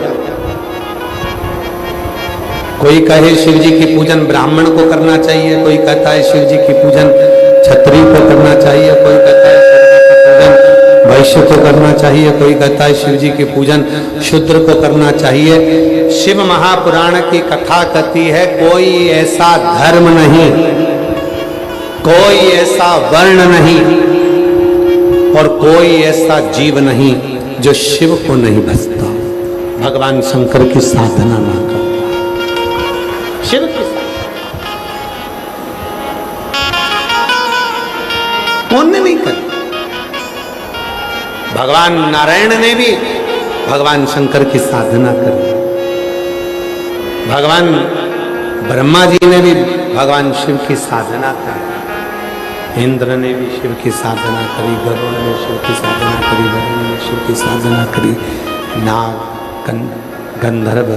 कोई कहे शिव जी की पूजन ब्राह्मण को करना चाहिए, कोई कहता है शिव जी की पूजन क्षत्रिय को करना चाहिए, कोई कहता है पूजन, वैश्य को करना चाहिए, कोई कहता है शिव जी के पूजन शूद्र को करना चाहिए। शिव महापुराण की कथा कहती है कोई ऐसा धर्म नहीं, कोई ऐसा वर्ण नहीं और कोई ऐसा जीव नहीं जो शिव को नहीं भजता, भगवान शंकर की साधना ना करता। शिव की कौन ने नहीं करी? भगवान नारायण ने भी भगवान शंकर की साधना करी, भगवान ब्रह्मा जी ने भी भगवान शिव की साधना करी, इंद्र ने भी शिव की साधना करी, गरुड़ ने शिव की साधना करी, वरुण ने शिव की साधना करी, नाग, गंधर्व,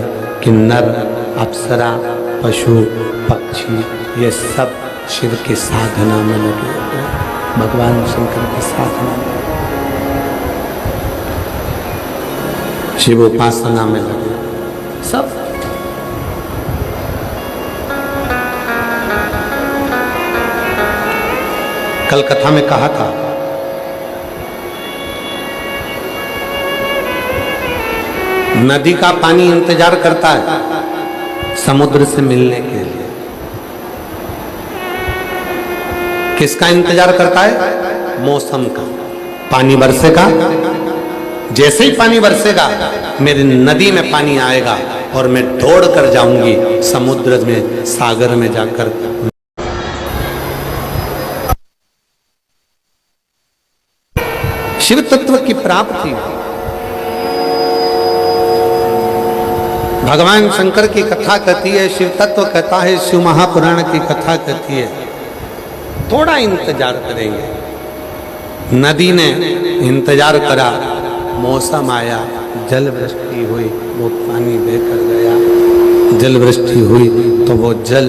किन्नर, अप्सरा, पशु, पक्षी, ये सब शिव की साधना में लगे हुए, भगवान शंकर की साधना में, शिव उपासना में लगे सब। कल कथा में कहा था नदी का पानी इंतजार करता है समुद्र से मिलने के लिए। किसका इंतजार करता है? मौसम का। पानी बरसेगा, जैसे ही पानी बरसेगा मेरी नदी में पानी आएगा और मैं दौड़ कर जाऊंगी समुद्र में, सागर में जाकर शिव तत्व की प्राप्ति। भगवान शंकर की कथा कहती है, शिव तत्व कहता है, शिव महापुराण की कथा कहती है थोड़ा इंतजार करेंगे। नदी ने इंतजार करा, मौसम आया, जल वृष्टि हुई, वो पानी बहकर गया, जल वृष्टि हुई तो वो जल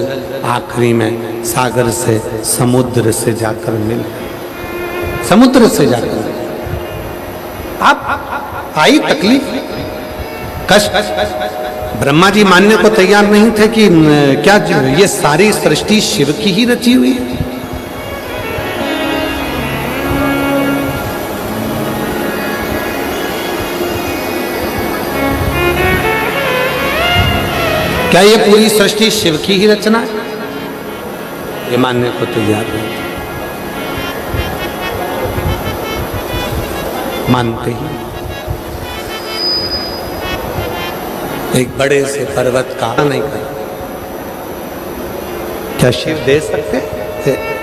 आखिरी में सागर से, समुद्र से जाकर मिल गया, समुद्र से जाकर। आप आई तकलीफ, कष्ट, ब्रह्मा जी मानने को तैयार नहीं थे कि क्या ये सारी सृष्टि शिव की ही रची हुई है। क्या ये पूरी सृष्टि शिव की ही रचना है? ये मानने को तैयार नहीं थे, मानते ही। एक बड़े से पर्वत का नहीं कर, क्या शिव दे सकते?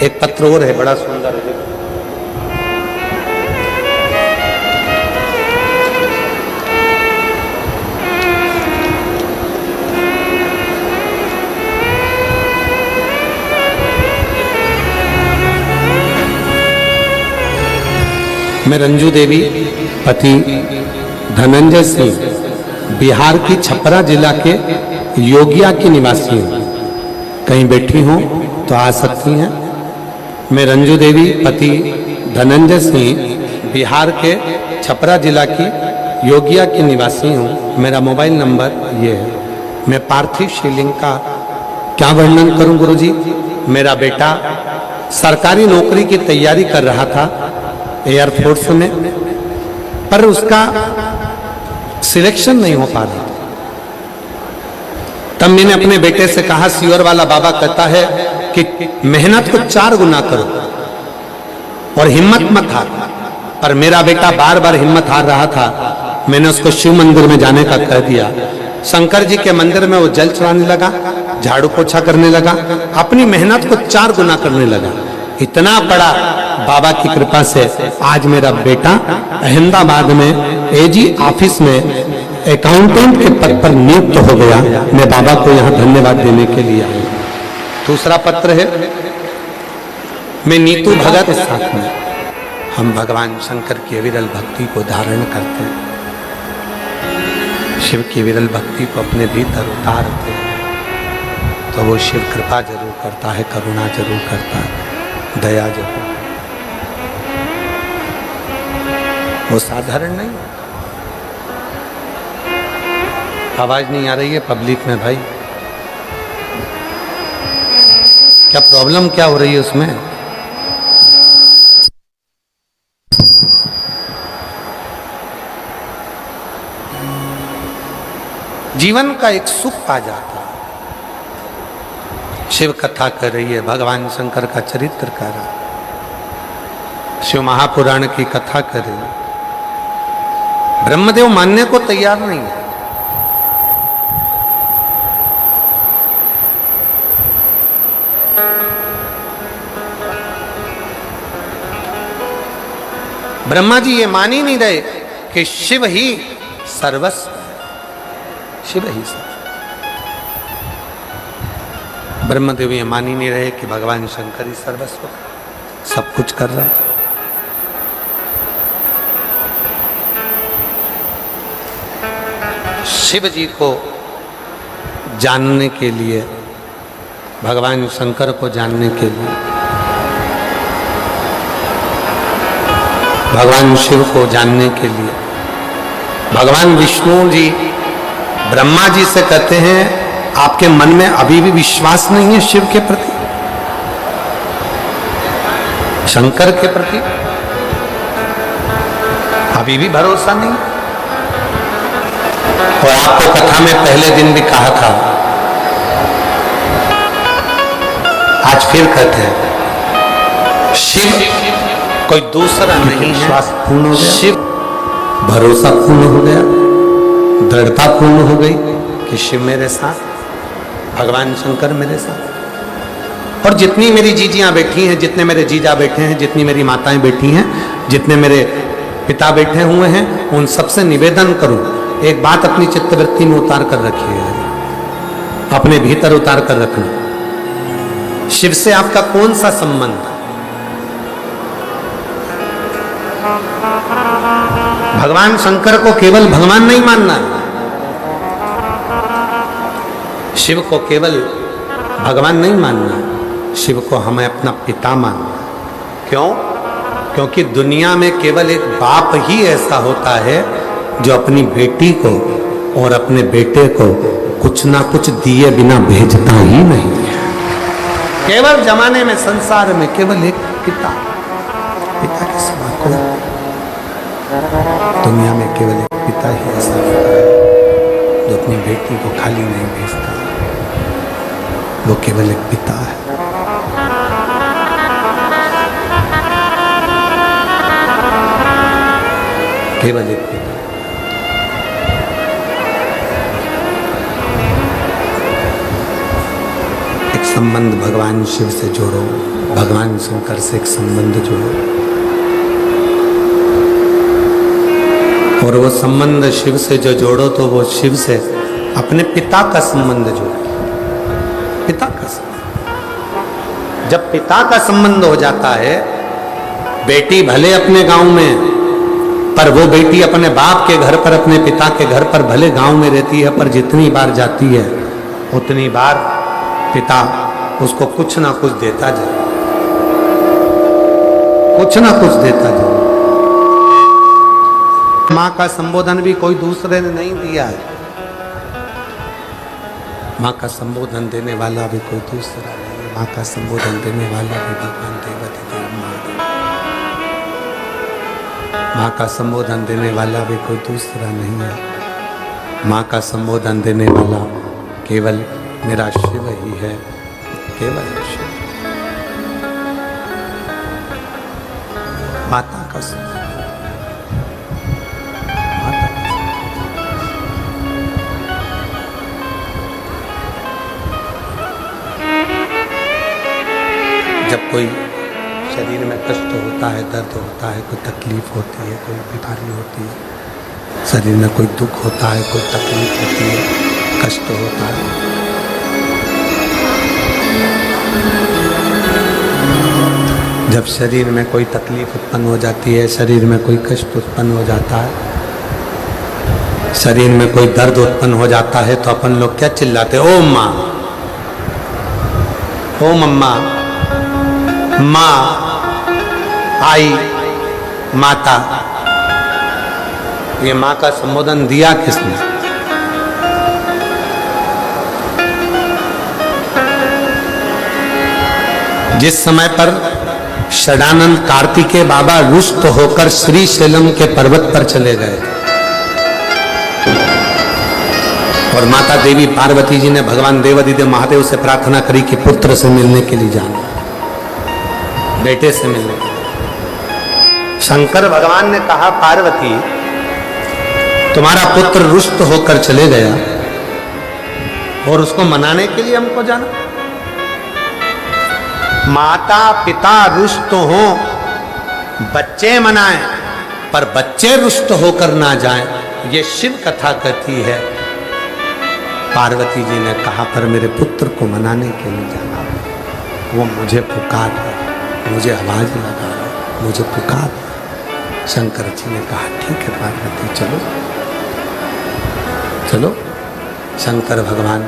एक पत्र और है बड़ा सुंदर है, मैं रंजू देवी पति धनंजय सिंह बिहार की छपरा जिला के योगिया की निवासी हूँ। कहीं बैठी हूँ तो आ सकती हैं। मैं रंजू देवी पति धनंजय सिंह बिहार के छपरा जिला की योगिया की निवासी हूँ। मेरा मोबाइल नंबर ये है। मैं पार्थिव शिवलिंग का क्या वर्णन करूँ गुरुजी? मेरा बेटा सरकारी नौकरी की तैयारी कर रहा था एयरफोर्स में, पर उसका सिलेक्शन नहीं हो पा रहा। तब मैंने अपने बेटे से कहा, सियोर वाला बाबा कहता है कि मेहनत को 4 गुना करो और हिम्मत मत हार। पर मेरा बेटा बार बार हिम्मत हार रहा था। मैंने उसको शिव मंदिर में जाने का कह दिया। शंकर जी के मंदिर में वो जल चढ़ाने लगा, झाड़ू पोछा करने लगा, अपनी मेहनत को 4 गुना करने लगा। इतना बड़ा बाबा की कृपा से आज मेरा बेटा अहमदाबाद में एजी ऑफिस में अकाउंटेंट के पद पर नियुक्त हो गया। मैं बाबा को यहाँ धन्यवाद देने के लिए आया। दूसरा पत्र है, मैं नीतू भगत के साथ में हम भगवान शंकर की विरल भक्ति को धारण करते हैं, शिव की विरल भक्ति को अपने भीतर उतारते हैं तो वो शिव कृपा जरूर करता है, करुणा जरूर करता है, दया जरूर। वो साधारण नहीं। आवाज नहीं आ रही है पब्लिक में भाई? क्या प्रॉब्लम क्या हो रही है उसमें? जीवन का एक सुख पा जाता है। शिव कथा कर रही है, भगवान शंकर का चरित्र कर रहा है, शिव महापुराण की कथा कर रही है। ब्रह्मदेव मानने को तैयार नहीं है। ब्रह्मा जी ये मान ही नहीं रहे कि शिव ही सर्वस्व है, शिव ही सर्वस्व। ब्रह्मदेव ये मान ही नहीं रहे कि भगवान शंकर ही सर्वस्व सब कुछ कर रहा है। शिव जी को जानने के लिए, भगवान शंकर को जानने के लिए, भगवान शिव को जानने के लिए भगवान विष्णु जी ब्रह्मा जी से कहते हैं, आपके मन में अभी भी विश्वास नहीं है शिव के प्रति, शंकर के प्रति अभी भी भरोसा नहीं? और आपको कथा में पहले दिन भी कहा था, आज फिर कहते हैं, शिव कोई दूसरा नहीं है। विश्वास पूर्ण हो गया, शिव भरोसा पूर्ण हो गया, दृढ़ता पूर्ण हो गई कि शिव मेरे साथ, भगवान शंकर मेरे साथ। और जितनी मेरी जीजियां बैठी हैं, जितने मेरे जीजा बैठे हैं, जितनी मेरी माताएं बैठी हैं, जितने मेरे पिता बैठे हुए हैं, उन सबसे निवेदन करूं, एक बात अपनी चित्तवृत्ति में उतार कर रखिए, अपने भीतर उतार कर रखना। शिव से आपका कौन सा संबंध? भगवान शंकर को केवल भगवान नहीं मानना, शिव को केवल भगवान नहीं मानना, शिव को हमें अपना पिता मानना। क्यों? क्योंकि दुनिया में केवल एक बाप ही ऐसा होता है जो अपनी बेटी को और अपने बेटे को कुछ ना कुछ दिए बिना भेजता ही नहीं। केवल जमाने में, संसार में केवल एक पिता, पिता के सिवा कोई, दुनिया में केवल एक पिता ही ऐसा होता है जो अपनी बेटी को खाली नहीं भेजता, वो केवल एक पिता है। केवल एक पिता। एक संबंध भगवान शिव से जोड़ो, भगवान शंकर से एक संबंध जोड़ो, और वो संबंध शिव से जो जोड़ो तो वो शिव से अपने पिता का संबंध जोड़ो, पिता का संबंध। जब पिता का संबंध हो जाता है, बेटी भले अपने गांव में, पर वो बेटी अपने बाप के घर पर, अपने पिता के घर पर भले गांव में रहती है, पर जितनी बार जाती है उतनी बार पिता उसको कुछ ना कुछ देता जाए, कुछ ना कुछ देता जाए। माँ का संबोधन भी कोई दूसरे ने नहीं दिया है, माँ का संबोधन देने वाला भी कोई दूसरा नहीं है, माँ का संबोधन देने वाला भी भगवान देवती देव माँ। माँ का संबोधन देने वाला भी कोई दूसरा नहीं है, माँ का संबोधन देने वाला केवल मेरा शिव ही है, केवल शिव। माता का संबोधन, माता का संबोधन। जब कोई शरीर में कष्ट होता है, दर्द होता है, कोई तकलीफ होती है, कोई बीमारी होती है, शरीर में कोई दुख होता है, कोई तकलीफ होती है, कष्ट होता है, जब शरीर में कोई तकलीफ उत्पन्न हो जाती है, शरीर में कोई कष्ट उत्पन्न हो जाता है, शरीर में कोई दर्द उत्पन्न हो जाता है, तो अपन लोग क्या चिल्लाते? ओम माँ, ओम अम्मा, माँ आई, माता। ये माँ का संबोधन दिया किसने? जिस समय पर षडानंद कार्तिकेय बाबा रुष्ट होकर श्री शैलम के पर्वत पर चले गए, और माता देवी पार्वती जी ने भगवान देवादिदेव महादेव से प्रार्थना करी कि पुत्र से मिलने के लिए जाना, बेटे से मिलने के लिए। शंकर भगवान ने कहा पार्वती तुम्हारा पुत्र रुष्ट होकर चले गया और उसको मनाने के लिए हमको जाना। माता पिता रुष्ट हो, बच्चे मनाएं, पर बच्चे रुष्ट होकर ना जाएं, ये शिव कथा कहती है। पार्वती जी ने कहा पर मेरे पुत्र को मनाने के लिए जाना, वो मुझे पुकार है, मुझे आवाज लगा रहा है, मुझे पुकार। शंकर जी ने कहा ठीक है पार्वती चलो चलो। शंकर भगवान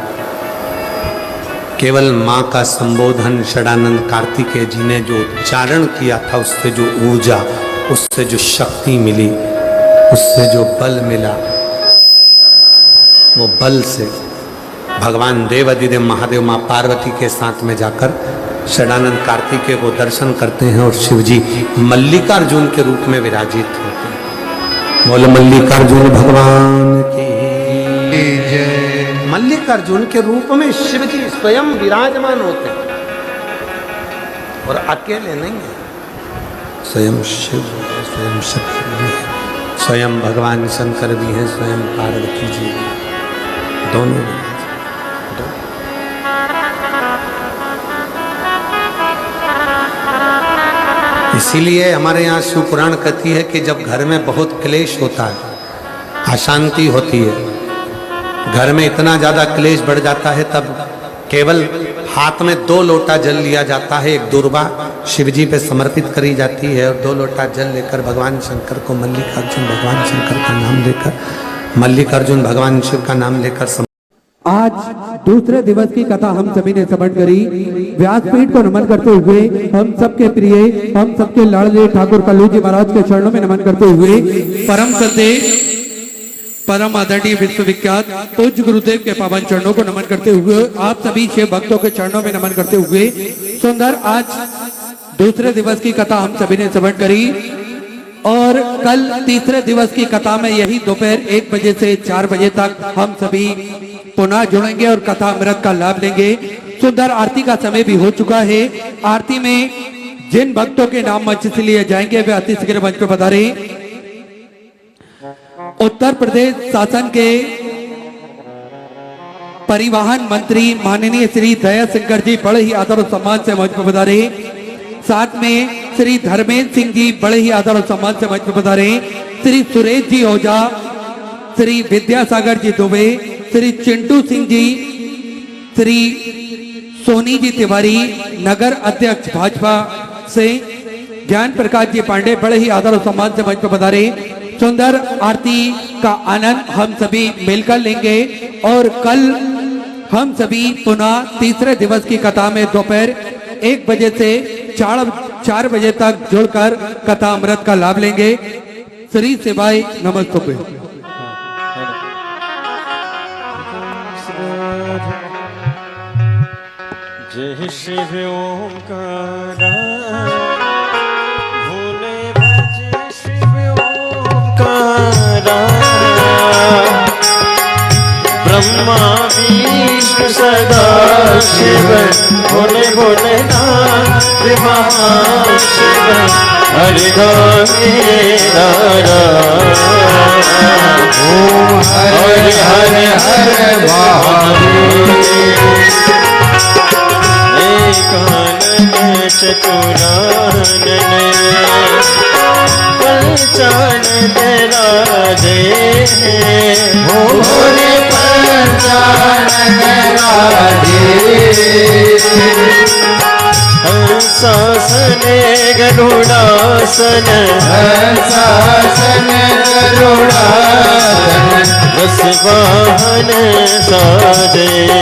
केवल माँ का संबोधन षडानंद कार्तिकेय जी ने जो उच्चारण किया था, उससे जो ऊर्जा, उससे जो शक्ति मिली, उससे जो बल मिला, वो बल से भगवान देवादिदेव महादेव माँ पार्वती के साथ में जाकर षडानंद कार्तिकेय को दर्शन करते हैं और शिवजी मल्लिकार्जुन के रूप में विराजित होते हैं। बोले मल्लिकार्जुन भगवान की जय। मल्लिकार्जुन के रूप में शिवजी स्वयं विराजमान होते हैं और अकेले नहीं है, स्वयं शिव है, स्वयं शक्ति भी है, स्वयं भगवान शंकर भी हैं, स्वयं पार्वती जी भी, दोनों भी। इसीलिए हमारे यहाँ शिव पुराण कहती है कि जब घर में बहुत क्लेश होता है, अशांति होती है, घर में इतना ज्यादा क्लेश बढ़ जाता है, तब केवल हाथ में 2 लोटा जल लिया जाता है, एक दुर्वा शिवजी पे समर्पित करी जाती है और 2 लोटा जल लेकर भगवान शंकर को मल्लिकार्जुन भगवान शंकर का नाम लेकर, मल्लिकार्जुन भगवान शिव का नाम लेकर। आज दूसरे दिवस की कथा हम सभी ने श्रवण करी। व्यासपीठ को नमन करते हुए हम सबके प्रिय, हम सबके लाडले ठाकुर कल्लू जी महाराज के चरणों में नमन करते हुए परम श्रद्धेय, परम आदरणीय विश्वविख्यात पूज्य गुरुदेव के पावन चरणों को नमन करते हुए आप सभी शिव भक्तों के चरणों में नमन करते हुए सुंदर आज दूसरे दिवस की कथा हम सभी ने श्रवण करी और कल तीसरे दिवस की कथा में यही दोपहर 1 बजे से 4 बजे तक हम सभी पुनः जुड़ेंगे और कथा अमृत का लाभ लेंगे। सुंदर आरती का समय भी हो चुका है। आरती में जिन भक्तों के नाम मंच से लिए जाएंगे वे अति शीघ्र मंच पर पधारे। उत्तर प्रदेश शासन के परिवहन मंत्री माननीय श्री दया शंकर जी बड़े ही आदर और सम्मान से मंच पर पधारे। साथ में श्री धर्मेंद्र सिंह जी बड़े ही आदर और सम्मान से मंच पर पधारे। श्री सुरेश जी ओझा, श्री विद्यासागर जी दुबे, श्री चिंटू सिंह जी, श्री सोनी जी तिवारी, नगर अध्यक्ष भाजपा से ज्ञान प्रकाश जी पांडे बड़े ही आदर और सम्मान से मंच पर पधारे। सुंदर आरती का आनंद हम सभी मिलकर लेंगे और कल हम सभी पुनः तीसरे दिवस की कथा में दोपहर 1 बजे से 4 बजे तक जुड़कर कथा अमृत का लाभ लेंगे। श्री शिवाय नमस्तुभ्यं। जय शिव ओंकारा भोले भज शिव ओंकारा ब्रह्मा विष्णु सदा शिव भोले भोलेनाथ महाशिव हरिधामे नारा ओम हरे हरे हरे महादेव कानन चतुरानन पंचानन राधे भोले पंचानन राधे हंसासन गरुड़ासन हंसासन गरुड़ासन रस वाहन साजे।